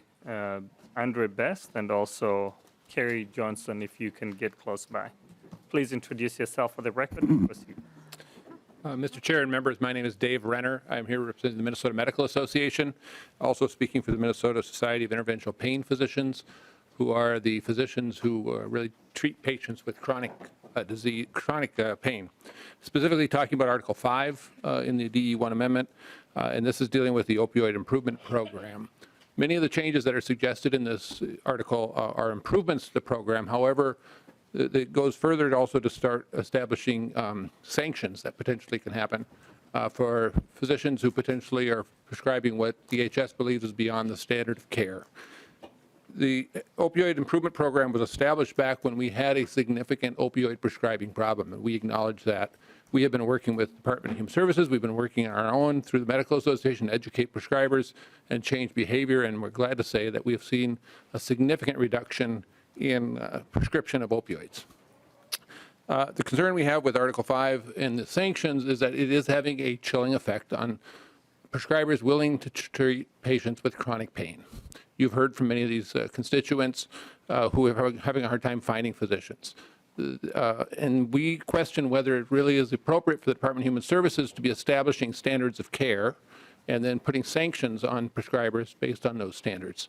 S1: Andre Best and also Kerry Johnson, if you can get close by. Please introduce yourself for the record and proceed.
S16: Mr. Chair and members, my name is Dave Renner. I'm here representing the Minnesota Medical Association, also speaking for the Minnesota Society of Interventional Pain Physicians, who are the physicians who really treat patients with chronic pain. Specifically talking about Article 5 in the DE1 amendment, and this is dealing with the opioid improvement program. Many of the changes that are suggested in this article are improvements to the program. However, it goes further also to start establishing sanctions that potentially can happen for physicians who potentially are prescribing what DHS believes is beyond the standard of care. The opioid improvement program was established back when we had a significant opioid prescribing problem, and we acknowledge that. We have been working with the Department of Human Services. We've been working on our own through the Medical Association to educate prescribers and change behavior, and we're glad to say that we have seen a significant reduction in prescription of opioids. The concern we have with Article 5 and the sanctions is that it is having a chilling effect on prescribers willing to treat patients with chronic pain. You've heard from many of these constituents who are having a hard time finding physicians. And we question whether it really is appropriate for the Department of Human Services to be establishing standards of care and then putting sanctions on prescribers based on those standards.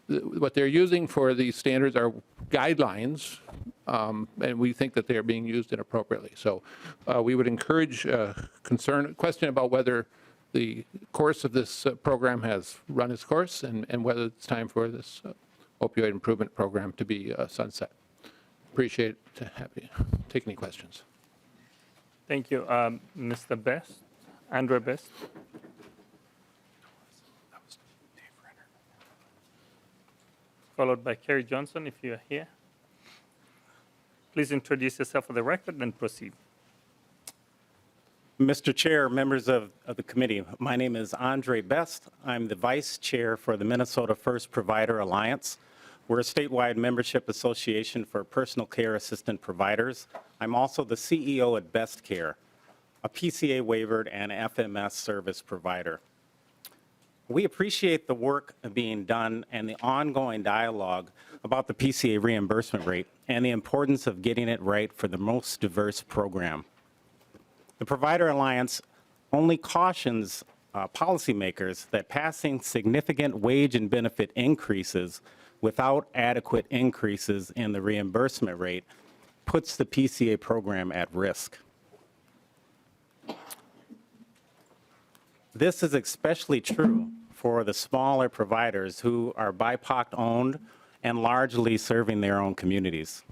S16: What they're using for these standards are guidelines, and we think that they are being used inappropriately. So we would encourage question about whether the course of this program has run its course and whether it's time for this opioid improvement program to be sunset. Appreciate take any questions.
S1: Thank you. Mr. Best, Andre Best. Followed by Kerry Johnson, if you are here. Please introduce yourself for the record and proceed.
S17: Mr. Chair, members of the committee, my name is Andre Best. I'm the Vice Chair for the Minnesota First Provider Alliance. We're a statewide membership association for personal care assistant providers. I'm also the CEO at Best Care, a PCA waivered and FMS service provider. We appreciate the work being done and the ongoing dialogue about the PCA reimbursement rate and the importance of getting it right for the most diverse program. The Provider Alliance only cautions policymakers that passing significant wage and benefit increases without adequate increases in the reimbursement rate puts the PCA program at risk. This is especially true for the smaller providers who are BIPOC-owned and largely serving their own communities.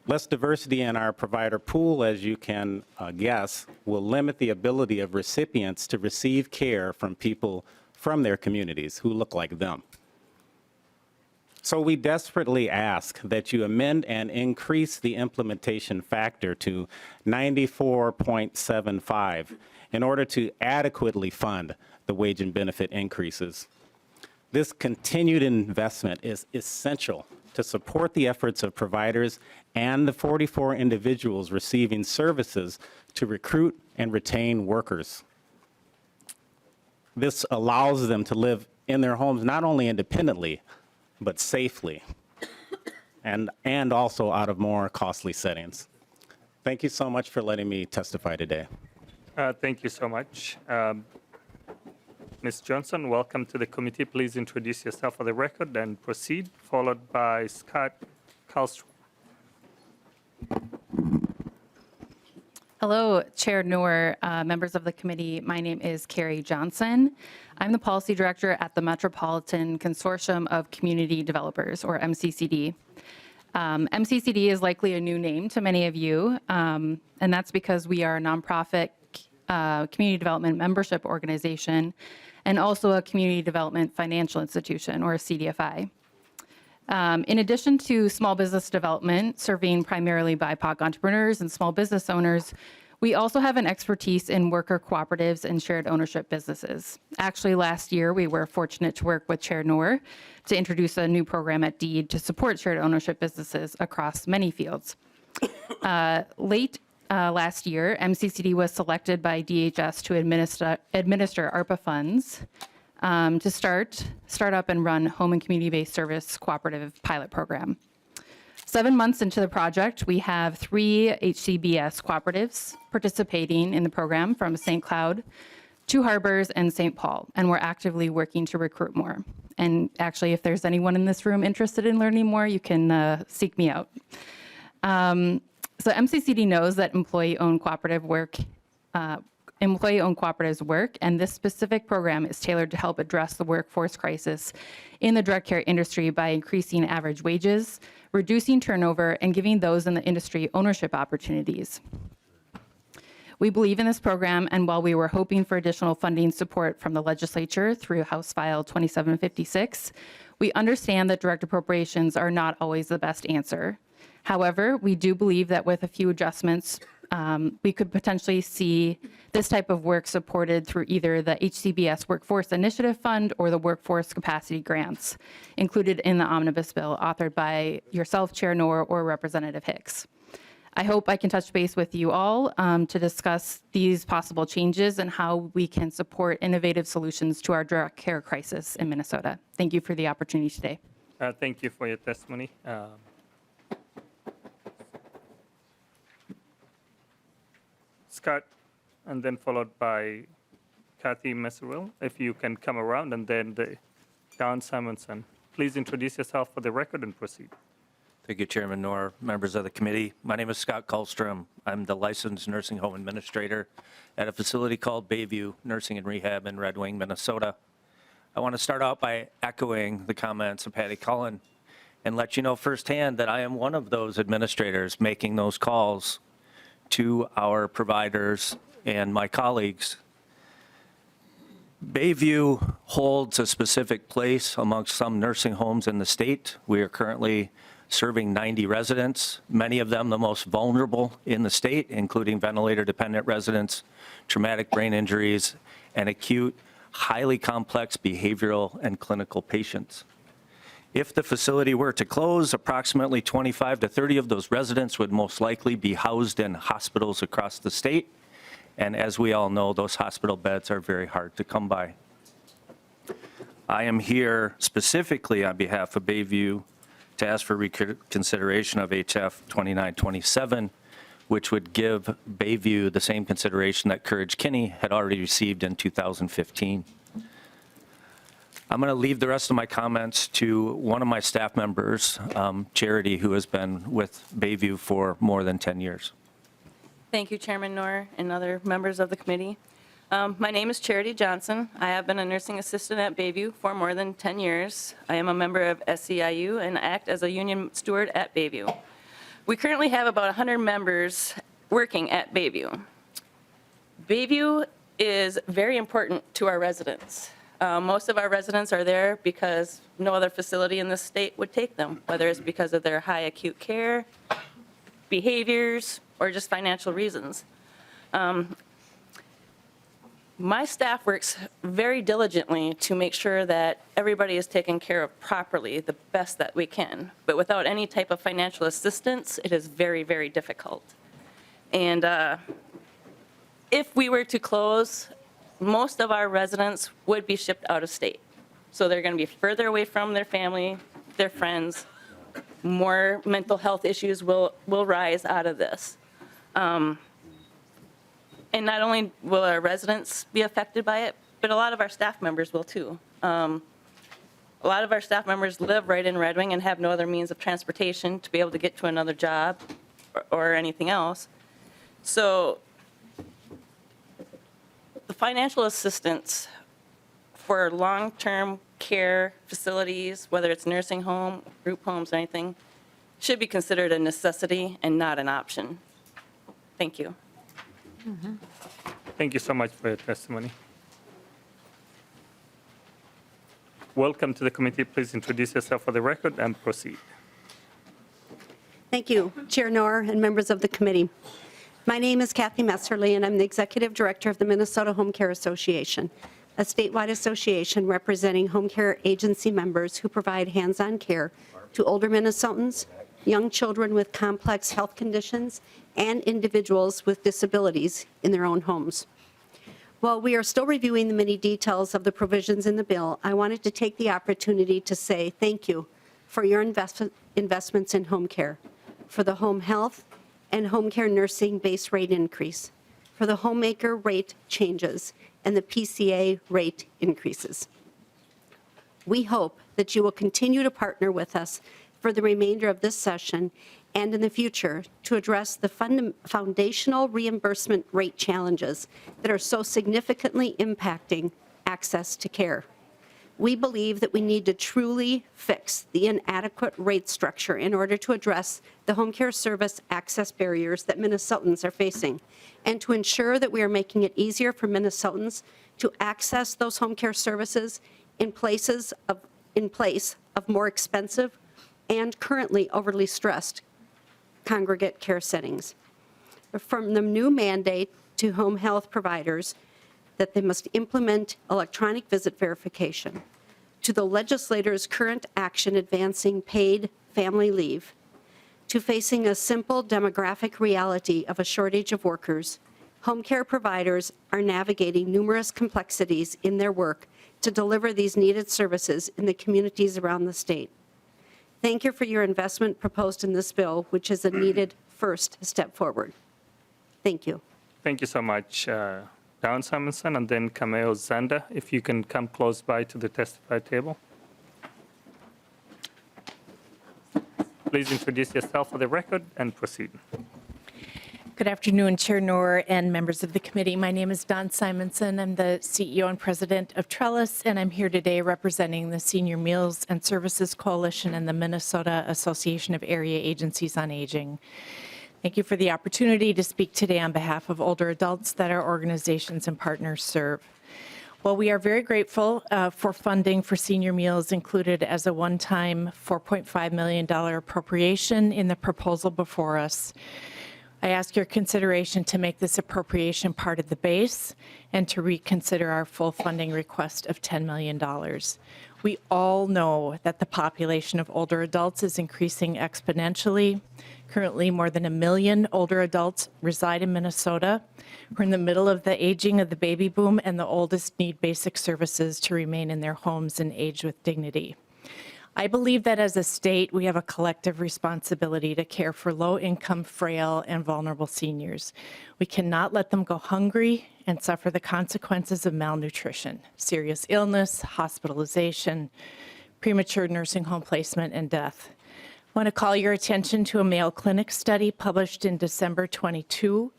S17: Less diversity in our provider pool, as you can guess, will limit the ability of recipients to receive care from people from their communities who look like them. So we desperately ask that you amend and increase the implementation factor to 94.75 in order to adequately fund the wage and benefit increases. This continued investment is essential to support the efforts of providers and the 44 individuals receiving services to recruit and retain workers. This allows them to live in their homes not only independently, but safely, and also out of more costly settings. Thank you so much for letting me testify today.
S1: Thank you so much. Ms. Johnson, welcome to the committee. Please introduce yourself for the record and proceed, followed by Scott Kallstrom.
S18: Hello, Chair Noor, members of the committee. My name is Carrie Johnson. I'm the policy director at the Metropolitan Consortium of Community Developers, or MCCD. MCCD is likely a new name to many of you, and that's because we are a nonprofit community development membership organization and also a community development financial institution, or a CDFI. In addition to small business development, serving primarily BIPOC entrepreneurs and small business owners, we also have an expertise in worker cooperatives and shared ownership businesses. Actually, last year, we were fortunate to work with Chair Noor to introduce a new program at DEED to support shared ownership businesses across many fields. Late last year, MCCD was selected by DHS to administer ARPA funds to start up and run home and community-based service cooperative pilot program. 7 months into the project, we have 3 HCBS cooperatives participating in the program from St. Cloud, 2 Harbors, and St. Paul, and we're actively working to recruit more. And actually, if there's anyone in this room interested in learning more, you can seek me out. So MCCD knows that employee-owned cooperatives work, and this specific program is tailored to help address the workforce crisis in the direct care industry by increasing average wages, reducing turnover, and giving those in the industry ownership opportunities. We believe in this program, and while we were hoping for additional funding support from the legislature through House File 2756, we understand that direct appropriations are not always the best answer. However, we do believe that with a few adjustments, we could potentially see this type of work supported through either the HCBS Workforce Initiative Fund or the Workforce Capacity Grants included in the omnibus bill authored by yourself, Chair Noor, or Representative Hicks. I hope I can touch base with you all to discuss these possible changes and how we can support innovative solutions to our direct care crisis in Minnesota. Thank you for the opportunity today.
S1: Thank you for your testimony. Scott, and then followed by Kathy Messeril, if you can come around, and then Don Simonson. Please introduce yourself for the record and proceed.
S19: Thank you, Chairman Noor, members of the committee. My name is Scott Kallstrom. I'm the licensed nursing home administrator at a facility called Bayview Nursing and Rehab in Red Wing, Minnesota. I want to start out by echoing the comments of Patty Cullen and let you know firsthand that I am one of those administrators making those calls to our providers and my colleagues. Bayview holds a specific place amongst some nursing homes in the state. We are currently serving 90 residents, many of them the most vulnerable in the state, including ventilator-dependent residents, traumatic brain injuries, and acute, highly complex behavioral and clinical patients. If the facility were to close, approximately 25 to 30 of those residents would most likely be housed in hospitals across the state. And as we all know, those hospital beds are very hard to come by. I am here specifically on behalf of Bayview to ask for reconsideration of HF 2927, which would give Bayview the same consideration that Courage Kinney had already received in 2015. I'm going to leave the rest of my comments to one of my staff members, Charity, who has been with Bayview for more than 10 years.
S4: Thank you, Chairman Noor and other members of the committee. My name is Charity Johnson. I have been a nursing assistant at Bayview for more than 10 years. I am a member of SEIU and act as a union steward at Bayview. We currently have about 100 members working at Bayview. Bayview is very important to our residents. Most of our residents are there because no other facility in the state would take them, whether it's because of their high acute care, behaviors, or just financial reasons. My staff works very diligently to make sure that everybody is taken care of properly, the best that we can. But without any type of financial assistance, it is very, very difficult. And if we were to close, most of our residents would be shipped out of state. So they're going to be further away from their family, their friends. More mental health issues will rise out of this. And not only will our residents be affected by it, but a lot of our staff members will too. A lot of our staff members live right in Red Wing and have no other means of transportation to be able to get to another job or anything else. So the financial assistance for long-term care facilities, whether it's nursing home, group homes, or anything, should be considered a necessity and not an option. Thank you.
S1: Thank you so much for your testimony. Welcome to the committee. Please introduce yourself for the record and proceed.
S20: Thank you, Chair Noor and members of the committee. My name is Kathy Messerly, and I'm the Executive Director of the Minnesota Home Care Association, a statewide association representing home care agency members who provide hands-on care to older Minnesotans, young children with complex health conditions, and individuals with disabilities in their own homes. While we are still reviewing the many details of the provisions in the bill, I wanted to take the opportunity to say thank you for your investments in home care, for the home health and home care nursing base rate increase, for the homemaker rate changes, and the PCA rate increases. We hope that you will continue to partner with us for the remainder of this session and in the future to address the foundational reimbursement rate challenges that are so significantly impacting access to care. We believe that we need to truly fix the inadequate rate structure in order to address the home care service access barriers that Minnesotans are facing, and to ensure that we are making it easier for Minnesotans to access those home care services in place of more expensive and currently overly stressed congregate care settings. From the new mandate to home health providers that they must implement electronic visit verification, to the legislator's current action advancing paid family leave, to facing a simple demographic reality of a shortage of workers, home care providers are navigating numerous complexities in their work to deliver these needed services in the communities around the state. Thank you for your investment proposed in this bill, which is a needed first step forward. Thank you.
S1: Thank you so much, Don Simonson, and then Camille Zanda, if you can come close by to the testify table. Please introduce yourself for the record and proceed.
S21: Good afternoon, Chair Noor and members of the committee. My name is Don Simonson. I'm the CEO and president of Trellis, and I'm here today representing the Senior Meals and Services Coalition and the Minnesota Association of Area Agencies on Aging. Thank you for the opportunity to speak today on behalf of older adults that our organizations and partners serve. While we are very grateful for funding for senior meals included as a one-time $4.5 million appropriation in the proposal before us, I ask your consideration to make this appropriation part of the base and to reconsider our full funding request of $10 million. We all know that the population of older adults is increasing exponentially. Currently, more than 1 million older adults reside in Minnesota. We're in the middle of the aging of the baby boom, and the oldest need basic services to remain in their homes and age with dignity. I believe that as a state, we have a collective responsibility to care for low-income, frail, and vulnerable seniors. We cannot let them go hungry and suffer the consequences of malnutrition, serious illness, hospitalization, premature nursing home placement, and death. I want to call your attention to a Mayo Clinic study published in December 22,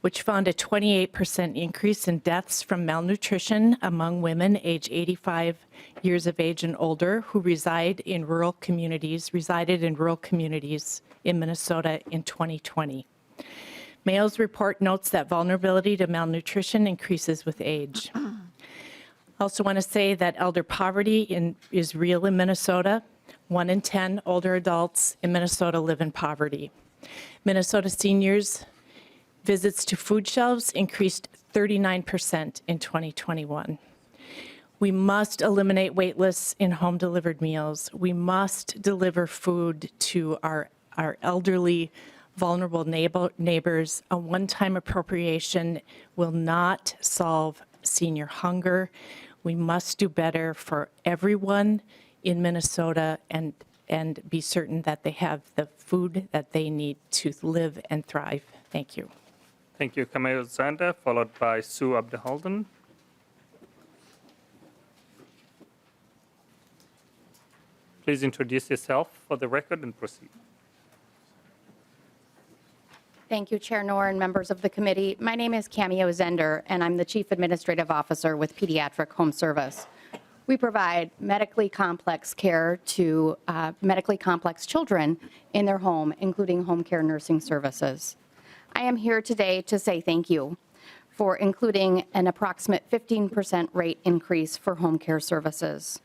S21: which found a 28% increase in deaths from malnutrition among women age 85 years of age and older who resided in rural communities in Minnesota in 2020. Mayo's report notes that vulnerability to malnutrition increases with age. I also want to say that elder poverty is real in Minnesota. 1 in 10 older adults in Minnesota live in poverty. Minnesota seniors' visits to food shelves increased 39% in 2021. We must eliminate wait lists in home-delivered meals. We must deliver food to our elderly, vulnerable neighbors. A one-time appropriation will not solve senior hunger. We must do better for everyone in Minnesota and be certain that they have the food that they need to live and thrive. Thank you.
S1: Thank you, Camille Zander, followed by Sue Abderhalden. Please introduce yourself for the record and proceed.
S3: Thank you, Chair Noor and members of the committee. My name is Camille Zender, and I'm the Chief Administrative Officer with Pediatric Home Service. We provide medically complex care to medically complex children in their home, including home care nursing services. I am here today to say thank you for including an approximate 15% rate increase for home care services.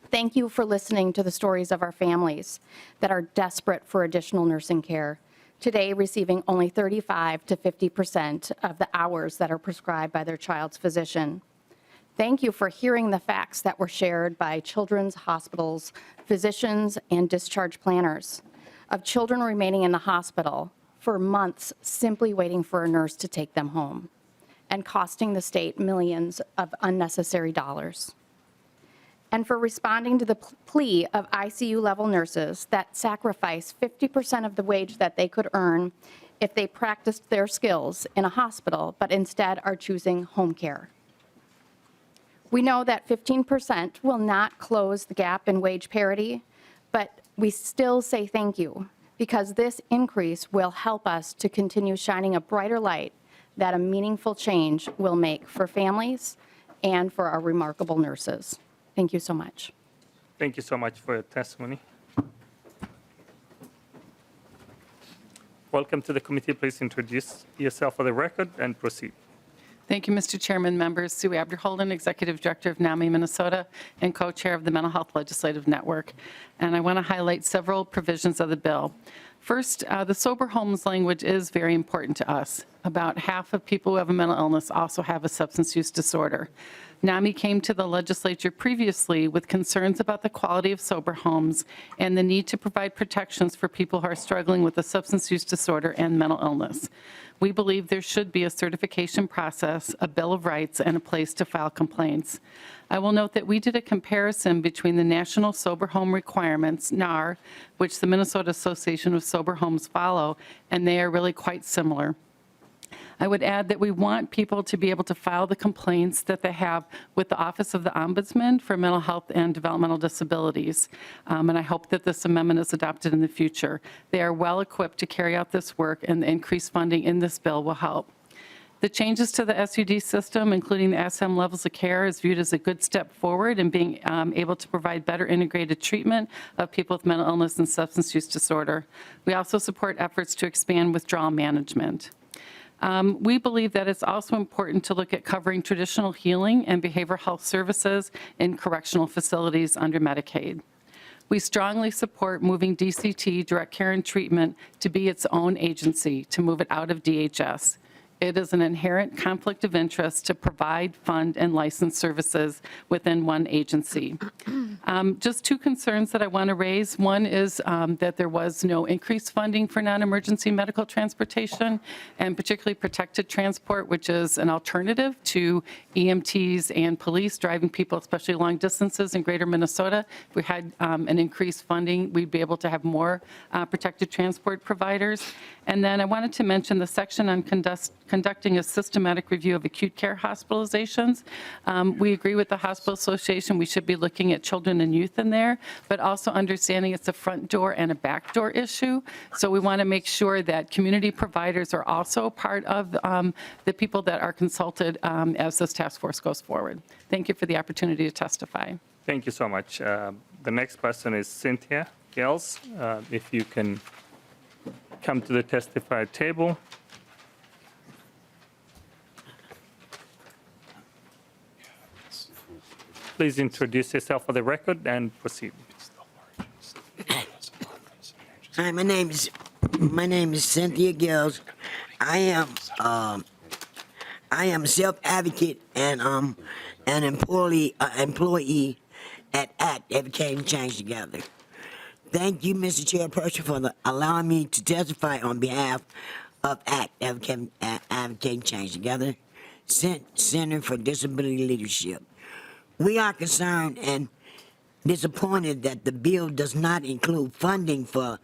S3: Thank you for listening to the stories of our families that are desperate for additional nursing care, today receiving only 35 to 50% of the hours that are prescribed by their child's physician. Thank you for hearing the facts that were shared by children's hospitals, physicians, and discharge planners of children remaining in the hospital for months simply waiting for a nurse to take them home and costing the state millions of unnecessary dollars. And for responding to the plea of ICU-level nurses that sacrifice 50% of the wage that they could earn if they practiced their skills in a hospital, but instead are choosing home care. We know that 15% will not close the gap in wage parity, but we still say thank you because this increase will help us to continue shining a brighter light that a meaningful change will make for families and for our remarkable nurses. Thank you so much.
S1: Thank you so much for your testimony. Welcome to the committee. Please introduce yourself for the record and proceed.
S22: Thank you, Mr. Chairman, members. Sue Abderhalden, Executive Director of NAMI Minnesota and co-chair of the Mental Health Legislative Network. And I want to highlight several provisions of the bill. First, the sober homes language is very important to us. About half of people who have a mental illness also have a substance use disorder. NAMI came to the legislature previously with concerns about the quality of sober homes and the need to provide protections for people who are struggling with a substance use disorder and mental illness. We believe there should be a certification process, a Bill of Rights, and a place to file complaints. I will note that we did a comparison between the National Sober Home Requirements, NAR, which the Minnesota Association of Sober Homes follow, and they are really quite similar. I would add that we want people to be able to file the complaints that they have with the Office of the Ombudsman for Mental Health and Developmental Disabilities, and I hope that this amendment is adopted in the future. They are well equipped to carry out this work, and the increased funding in this bill will help. The changes to the SUD system, including the SM levels of care, is viewed as a good step forward in being able to provide better integrated treatment of people with mental illness and substance use disorder. We also support efforts to expand withdrawal management. We believe that it's also important to look at covering traditional healing and behavioral health services in correctional facilities under Medicaid. We strongly support moving DCT, Direct Care and Treatment, to be its own agency, to move it out of DHS. it is an inherent conflict of interest to provide, fund, and license services within one agency. Just two concerns that I want to raise. One is that there was no increased funding for non-emergency medical transportation, and particularly protected transport, which is an alternative to EMTs and police driving people, especially long distances in greater Minnesota. If we had an increased funding, we'd be able to have more protected transport providers. And then I wanted to mention the section on conducting a systematic review of acute care hospitalizations. We agree with the Hospital Association. We should be looking at children and youth in there, but also understanding it's a front door and a back door issue. So we want to make sure that community providers are also part of the people that are consulted as this task force goes forward. Thank you for the opportunity to testify.
S1: Thank you so much. The next person is Cynthia Gales. If you can come to the testified table. Please introduce yourself for the record and proceed.
S2: Hi, my name is Cynthia Gills. I am self-advocate and an employee at ACT, Advocating Change Together. Thank you, Mr. Chairperson, for allowing me to testify on behalf of ACT, Advocating Change Together, Center for Disability Leadership. We are concerned and disappointed that the bill does not include funding for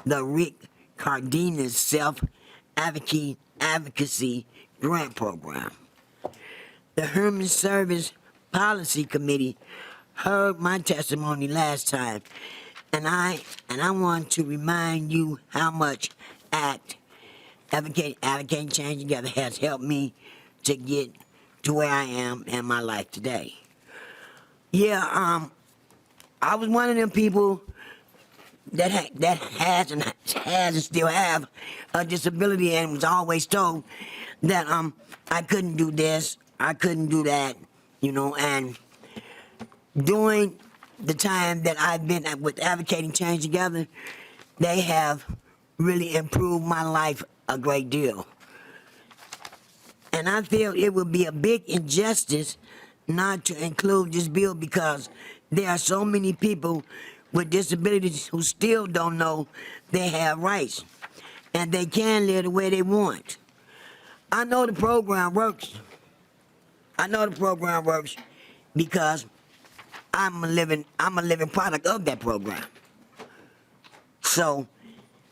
S2: the Rick Cardenas Self-Advocacy Grant Program. The Human Service Policy Committee heard my testimony last time, and I want to remind you how much ACT, Advocating Change Together, has helped me to get to where I am in my life today. Yeah, I was one of them people that has and still have a disability, and was always told that I couldn't do this, I couldn't do that, you know. And during the time that I've been with Advocating Change Together, they have really improved my life a great deal. And I feel it would be a big injustice not to include this bill, because there are so many people with disabilities who still don't know they have rights and they can live the way they want. I know the program works. I know the program works because I'm a living product of that program. So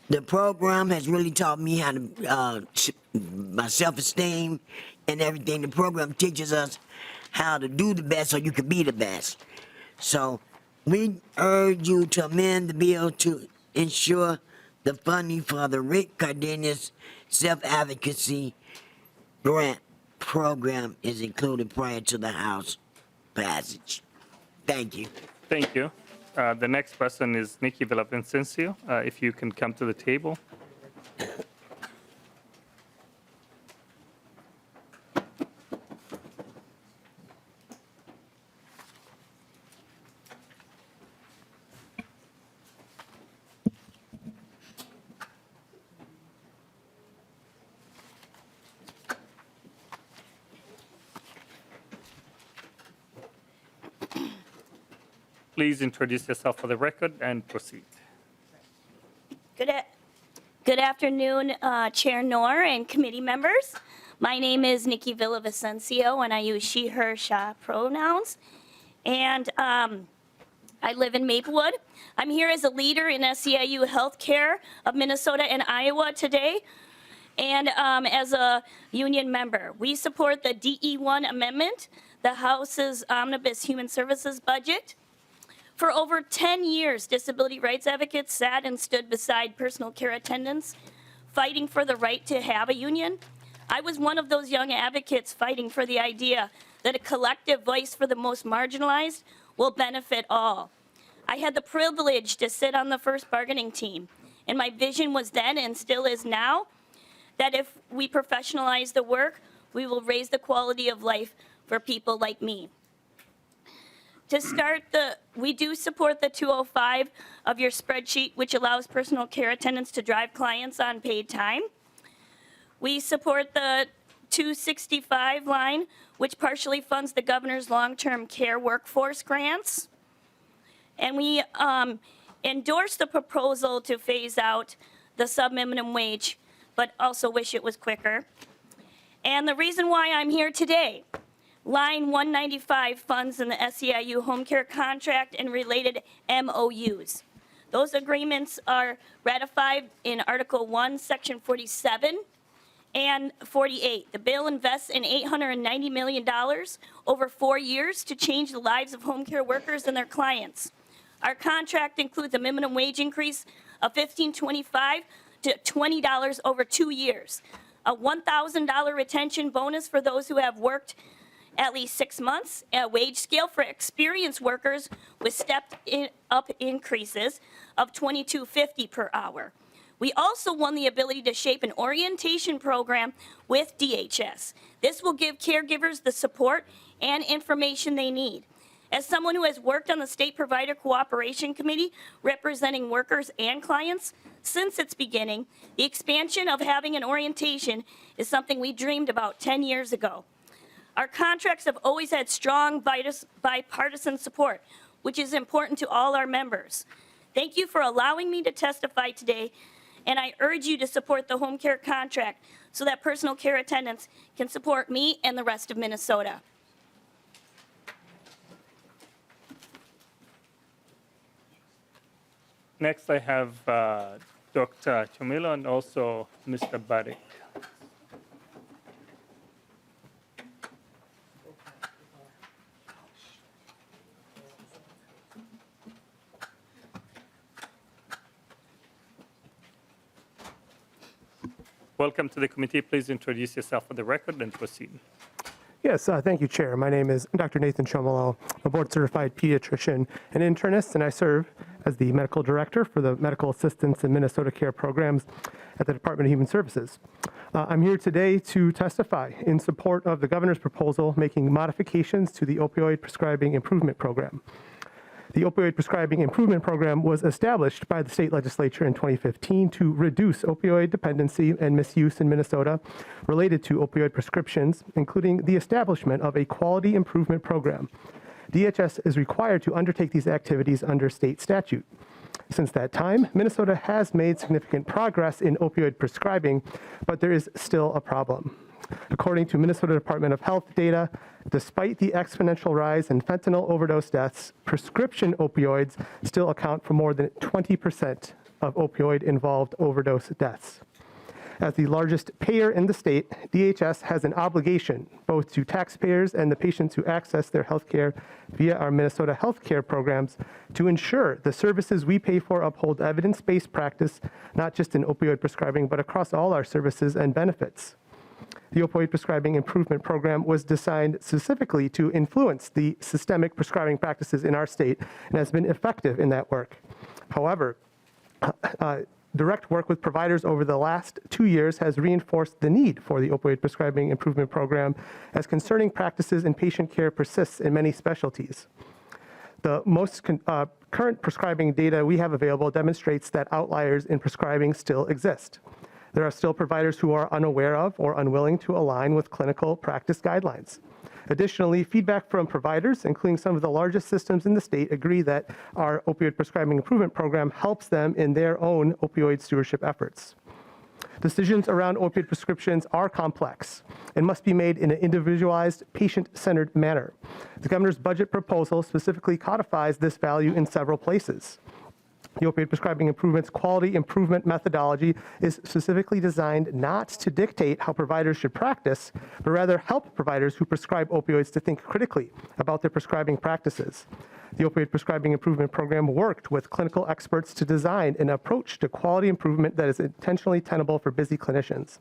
S2: the program has really taught me how to my self-esteem and everything. The program teaches us how to do the best so you can be the best. So we urge you to amend the bill to ensure the funding for the Rick Cardenas Self-Advocacy Grant Program is included prior to the House passage. Thank you.
S1: Thank you. The next person is Nikki Villavicencio. If you can come to the table. Please introduce yourself for the record and proceed.
S5: Good afternoon, Chair Noor and committee members. My name is Nikki Villavicencio, and I use she, her, sha pronouns. And I live in Maplewood. I'm here as a leader in SEIU Healthcare of Minnesota and Iowa today, and as a union member. We support the DE1 amendment, the House's omnibus human services budget. For over 10 years, disability rights advocates sat and stood beside personal care attendants, fighting for the right to have a union. I was one of those young advocates fighting for the idea that a collective voice for the most marginalized will benefit all. I had the privilege to sit on the first bargaining team, and my vision was then and still is now that if we professionalize the work, we will raise the quality of life for people like me. To start, we do support the 205 of your spreadsheet, which allows personal care attendants to drive clients on paid time. We support the 265 line, which partially funds the governor's long-term care workforce grants. And we endorse the proposal to phase out the sub-minimum wage, but also wish it was quicker. And the reason why I'm here today, line 195 funds in the SEIU home care contract and related MOUs. Those agreements are ratified in Article 1, Section 47 and 48. The bill invests in $890 million over 4 years to change the lives of home care workers and their clients. Our contract includes a minimum wage increase of $15.25 to $20 over 2 years, a $1,000 retention bonus for those who have worked at least 6 months, a wage scale for experienced workers with stepped-up increases of $22.50 per hour. We also won the ability to shape an orientation program with DHS. This will give caregivers the support and information they need. As someone who has worked on the State Provider Cooperation Committee representing workers and clients since its beginning, the expansion of having an orientation is something we dreamed about 10 years ago. Our contracts have always had strong bipartisan support, which is important to all our members. Thank you for allowing me to testify today, and I urge you to support the home care contract so that personal care attendants can support me and the rest of Minnesota.
S1: Next, I have Dr. Chomilo and also Mr. Barik. Welcome to the committee. Please introduce yourself for the record and proceed.
S6: Yes, thank you, Chair. My name is Dr. Nathan Chomilo. I'm a board-certified pediatrician and internist, and I serve as the medical director for the Medical Assistance and Minnesota Care Programs at the Department of Human Services. I'm here today to testify in support of the governor's proposal making modifications to the Opioid Prescribing Improvement Program. The Opioid Prescribing Improvement Program was established by the state legislature in 2015 to reduce opioid dependency and misuse in Minnesota related to opioid prescriptions, including the establishment of a quality improvement program. DHS is required to undertake these activities under state statute. Since that time, Minnesota has made significant progress in opioid prescribing, but there is still a problem. According to Minnesota Department of Health data, despite the exponential rise in fentanyl overdose deaths, prescription opioids still account for more than 20% of opioid-involved overdose deaths. As the largest payer in the state, DHS has an obligation both to taxpayers and the patients who access their health care via our Minnesota health care programs to ensure the services we pay for uphold evidence-based practice, not just in opioid prescribing, but across all our services and benefits. The Opioid Prescribing Improvement Program was designed specifically to influence the systemic prescribing practices in our state and has been effective in that work. However, direct work with providers over the last 2 years has reinforced the need for the Opioid Prescribing Improvement Program as concerning practices in patient care persists in many specialties. The most current prescribing data we have available demonstrates that outliers in prescribing still exist. There are still providers who are unaware of or unwilling to align with clinical practice guidelines. Additionally, feedback from providers, including some of the largest systems in the state, agree that our Opioid Prescribing Improvement Program helps them in their own opioid stewardship efforts. Decisions around opioid prescriptions are complex and must be made in an individualized, patient-centered manner. The governor's budget proposal specifically codifies this value in several places. The Opioid Prescribing Improvement's quality improvement methodology is specifically designed not to dictate how providers should practice, but rather help providers who prescribe opioids to think critically about their prescribing practices. The Opioid Prescribing Improvement Program worked with clinical experts to design an approach to quality improvement that is intentionally tenable for busy clinicians.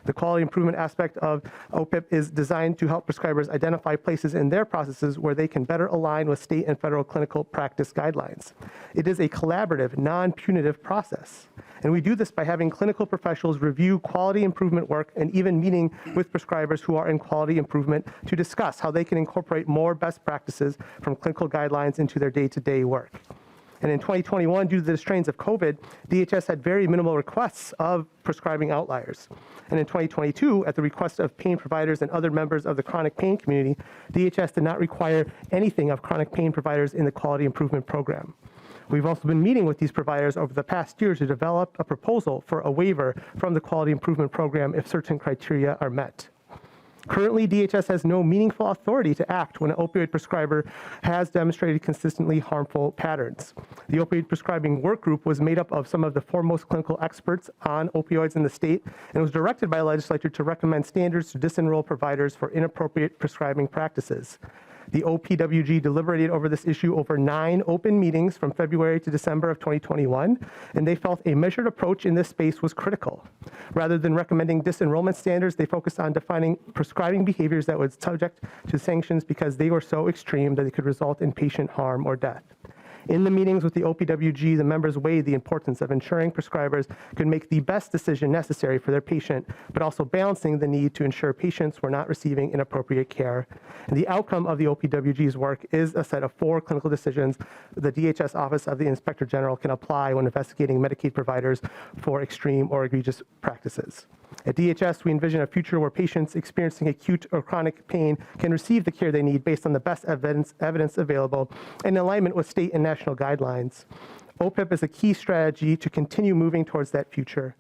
S6: The quality improvement aspect of OPIP is designed to help prescribers identify places in their processes where they can better align with state and federal clinical practice guidelines. It is a collaborative, non-punitive process. And we do this by having clinical professionals review quality improvement work and even meeting with prescribers who are in quality improvement to discuss how they can incorporate more best practices from clinical guidelines into their day-to-day work. And in 2021, due to the strains of COVID, DHS had very minimal requests of prescribing outliers. And in 2022, at the request of pain providers and other members of the chronic pain community, DHS did not require anything of chronic pain providers in the quality improvement program. We've also been meeting with these providers over the past year to develop a proposal for a waiver from the quality improvement program if certain criteria are met. Currently, DHS has no meaningful authority to act when an opioid prescriber has demonstrated consistently harmful patterns. The opioid prescribing work group was made up of some of the foremost clinical experts on opioids in the state and was directed by the legislature to recommend standards to disenroll providers for inappropriate prescribing practices. The OPWG deliberated over this issue over 9 open meetings from February to December of 2021, and they felt a measured approach in this space was critical. Rather than recommending disenrollment standards, they focused on defining prescribing behaviors that would subject to sanctions because they were so extreme that they could result in patient harm or death. In the meetings with the OPWG, the members weighed the importance of ensuring prescribers could make the best decision necessary for their patient, but also balancing the need to ensure patients were not receiving inappropriate care. And the outcome of the OPWG's work is a set of 4 clinical decisions the DHS Office of the Inspector General can apply when investigating Medicaid providers for extreme or egregious practices. At DHS, we envision a future where patients experiencing acute or chronic pain can receive the care they need based on the best evidence available in alignment with state and national guidelines. OPIP is a key strategy to continue moving towards that future.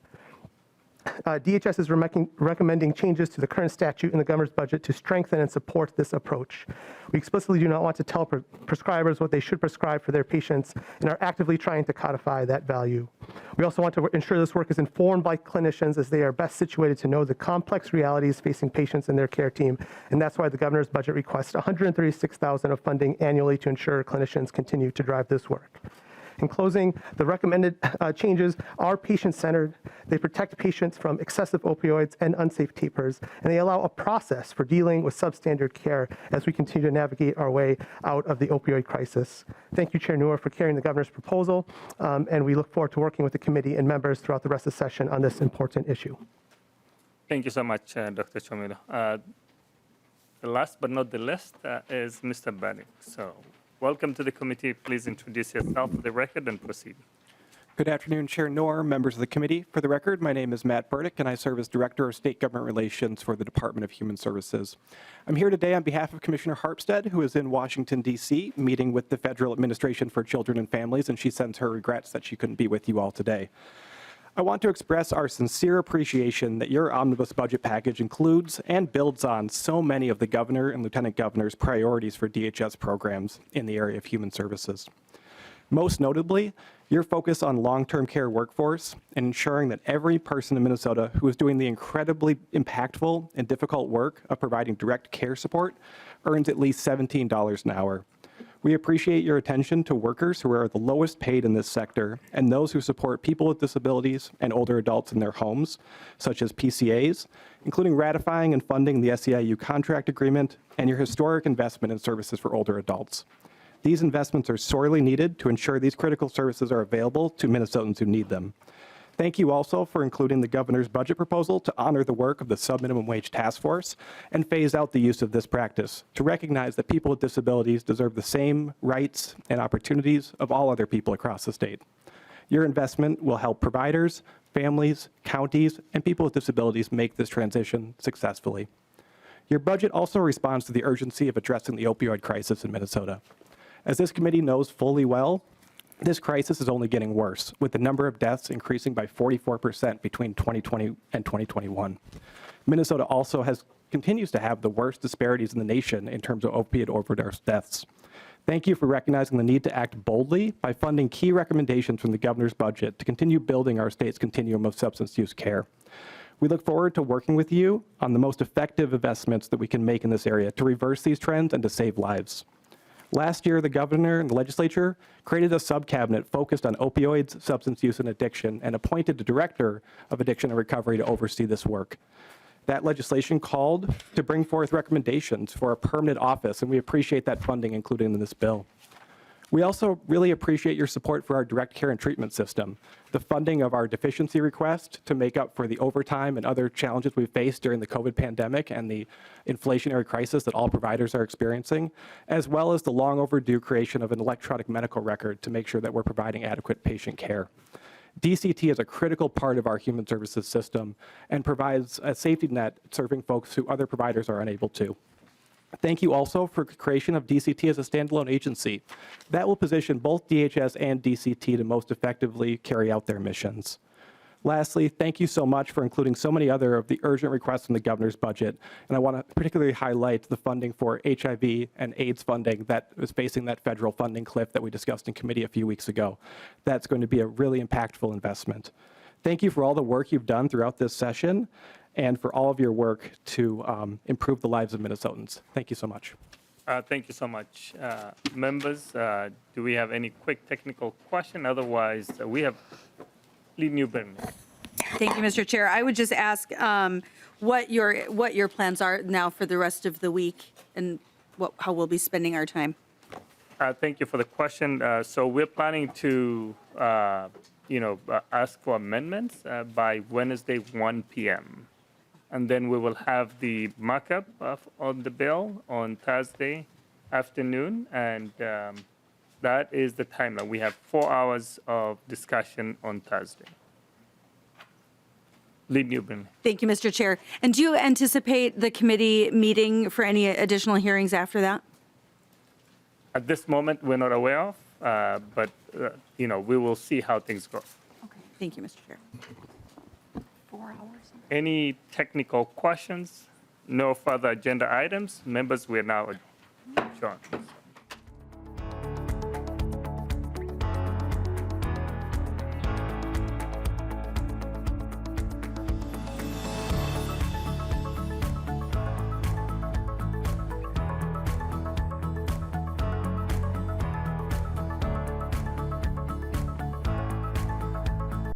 S6: DHS is recommending changes to the current statute in the governor's budget to strengthen and support this approach. We explicitly do not want to tell prescribers what they should prescribe for their patients and are actively trying to codify that value. We also want to ensure this work is informed by clinicians as they are best situated to know the complex realities facing patients and their care team, and that's why the governor's budget requests $136,000 of funding annually to ensure clinicians continue to drive this work. In closing, the recommended changes are patient-centered. They protect patients from excessive opioids and unsafe tapers, and they allow a process for dealing with substandard care as we continue to navigate our way out of the opioid crisis. Thank you, Chair Noor, for carrying the governor's proposal, and we look forward to working with the committee and members throughout the rest of the session on this important issue.
S1: Thank you so much, Dr. Chomila. The last but not the least is Mr. Benning. So, welcome to the committee. Please introduce yourself for the record and proceed.
S7: Good afternoon, Chair Noor, members of the committee. For the record, my name is Matt Burdick, and I serve as Director of State Government Relations for the Department of Human Services. I'm here today on behalf of Commissioner Harpstead, who is in Washington, D.C., meeting with the Federal Administration for Children and Families, and she sends her regrets that she couldn't be with you all today. I want to express our sincere appreciation that your omnibus budget package includes and builds on so many of the governor and lieutenant governor's priorities for DHS programs in the area of human services. Most notably, your focus on long-term care workforce and ensuring that every person in Minnesota who is doing the incredibly impactful and difficult work of providing direct care support earns at least $17 an hour. We appreciate your attention to workers who are the lowest paid in this sector and those who support people with disabilities and older adults in their homes, such as PCAs, including ratifying and funding the SEIU contract agreement and your historic investment in services for older adults. These investments are sorely needed to ensure these critical services are available to Minnesotans who need them. Thank you also for including the governor's budget proposal to honor the work of the Subminimum Wage Task Force and phase out the use of this practice to recognize that people with disabilities deserve the same rights and opportunities of all other people across the state. Your investment will help providers, families, counties, and people with disabilities make this transition successfully. Your budget also responds to the urgency of addressing the opioid crisis in Minnesota. As this committee knows fully well, this crisis is only getting worse, with the number of deaths increasing by 44% between 2020 and 2021. Minnesota also continues to have the worst disparities in the nation in terms of opiate overdose deaths. Thank you for recognizing the need to act boldly by funding key recommendations from the governor's budget to continue building our state's continuum of substance use care. We look forward to working with you on the most effective investments that we can make in this area to reverse these trends and to save lives. Last year, the governor and the legislature created a sub-cabinet focused on opioids, substance use, and addiction, and appointed the director of addiction and recovery to oversee this work. That legislation called to bring forth recommendations for a permanent office, and we appreciate that funding included in this bill. We also really appreciate your support for our direct care and treatment system, the funding of our deficiency request to make up for the overtime and other challenges we've faced during the COVID pandemic and the inflationary crisis that all providers are experiencing, as well as the long overdue creation of an electronic medical record to make sure that we're providing adequate patient care. DCT is a critical part of our human services system and provides a safety net serving folks who other providers are unable to. Thank you also for creation of DCT as a standalone agency. That will position both DHS and DCT to most effectively carry out their missions. Lastly, thank you so much for including so many other of the urgent requests in the governor's budget. And I want to particularly highlight the funding for HIV and AIDS funding that is facing that federal funding cliff that we discussed in committee a few weeks ago. That's going to be a really impactful investment. Thank you for all the work you've done throughout this session and for all of your work to improve the lives of Minnesotans. Thank you so much.
S1: Thank you so much. Members, do we have any quick technical question? Otherwise, we have Lead Newbern.
S8: Thank you, Mr. Chair. I would just ask what your plans are now for the rest of the week and how we'll be spending our time.
S1: Thank you for the question. So we're planning to, ask for amendments by Wednesday, 1 p.m. And then we will have the markup on the bill on Thursday afternoon. And that is the timeline. We have 4 hours of discussion on Thursday. Lead Newbern.
S8: Thank you, Mr. Chair. And do you anticipate the committee meeting for any additional hearings after that?
S1: At this moment, we're not aware of, but we will see how things go.
S8: Okay. Thank you, Mr. Chair. 4 hours.
S1: Any technical questions? No further agenda items? Members, we are now adjourned.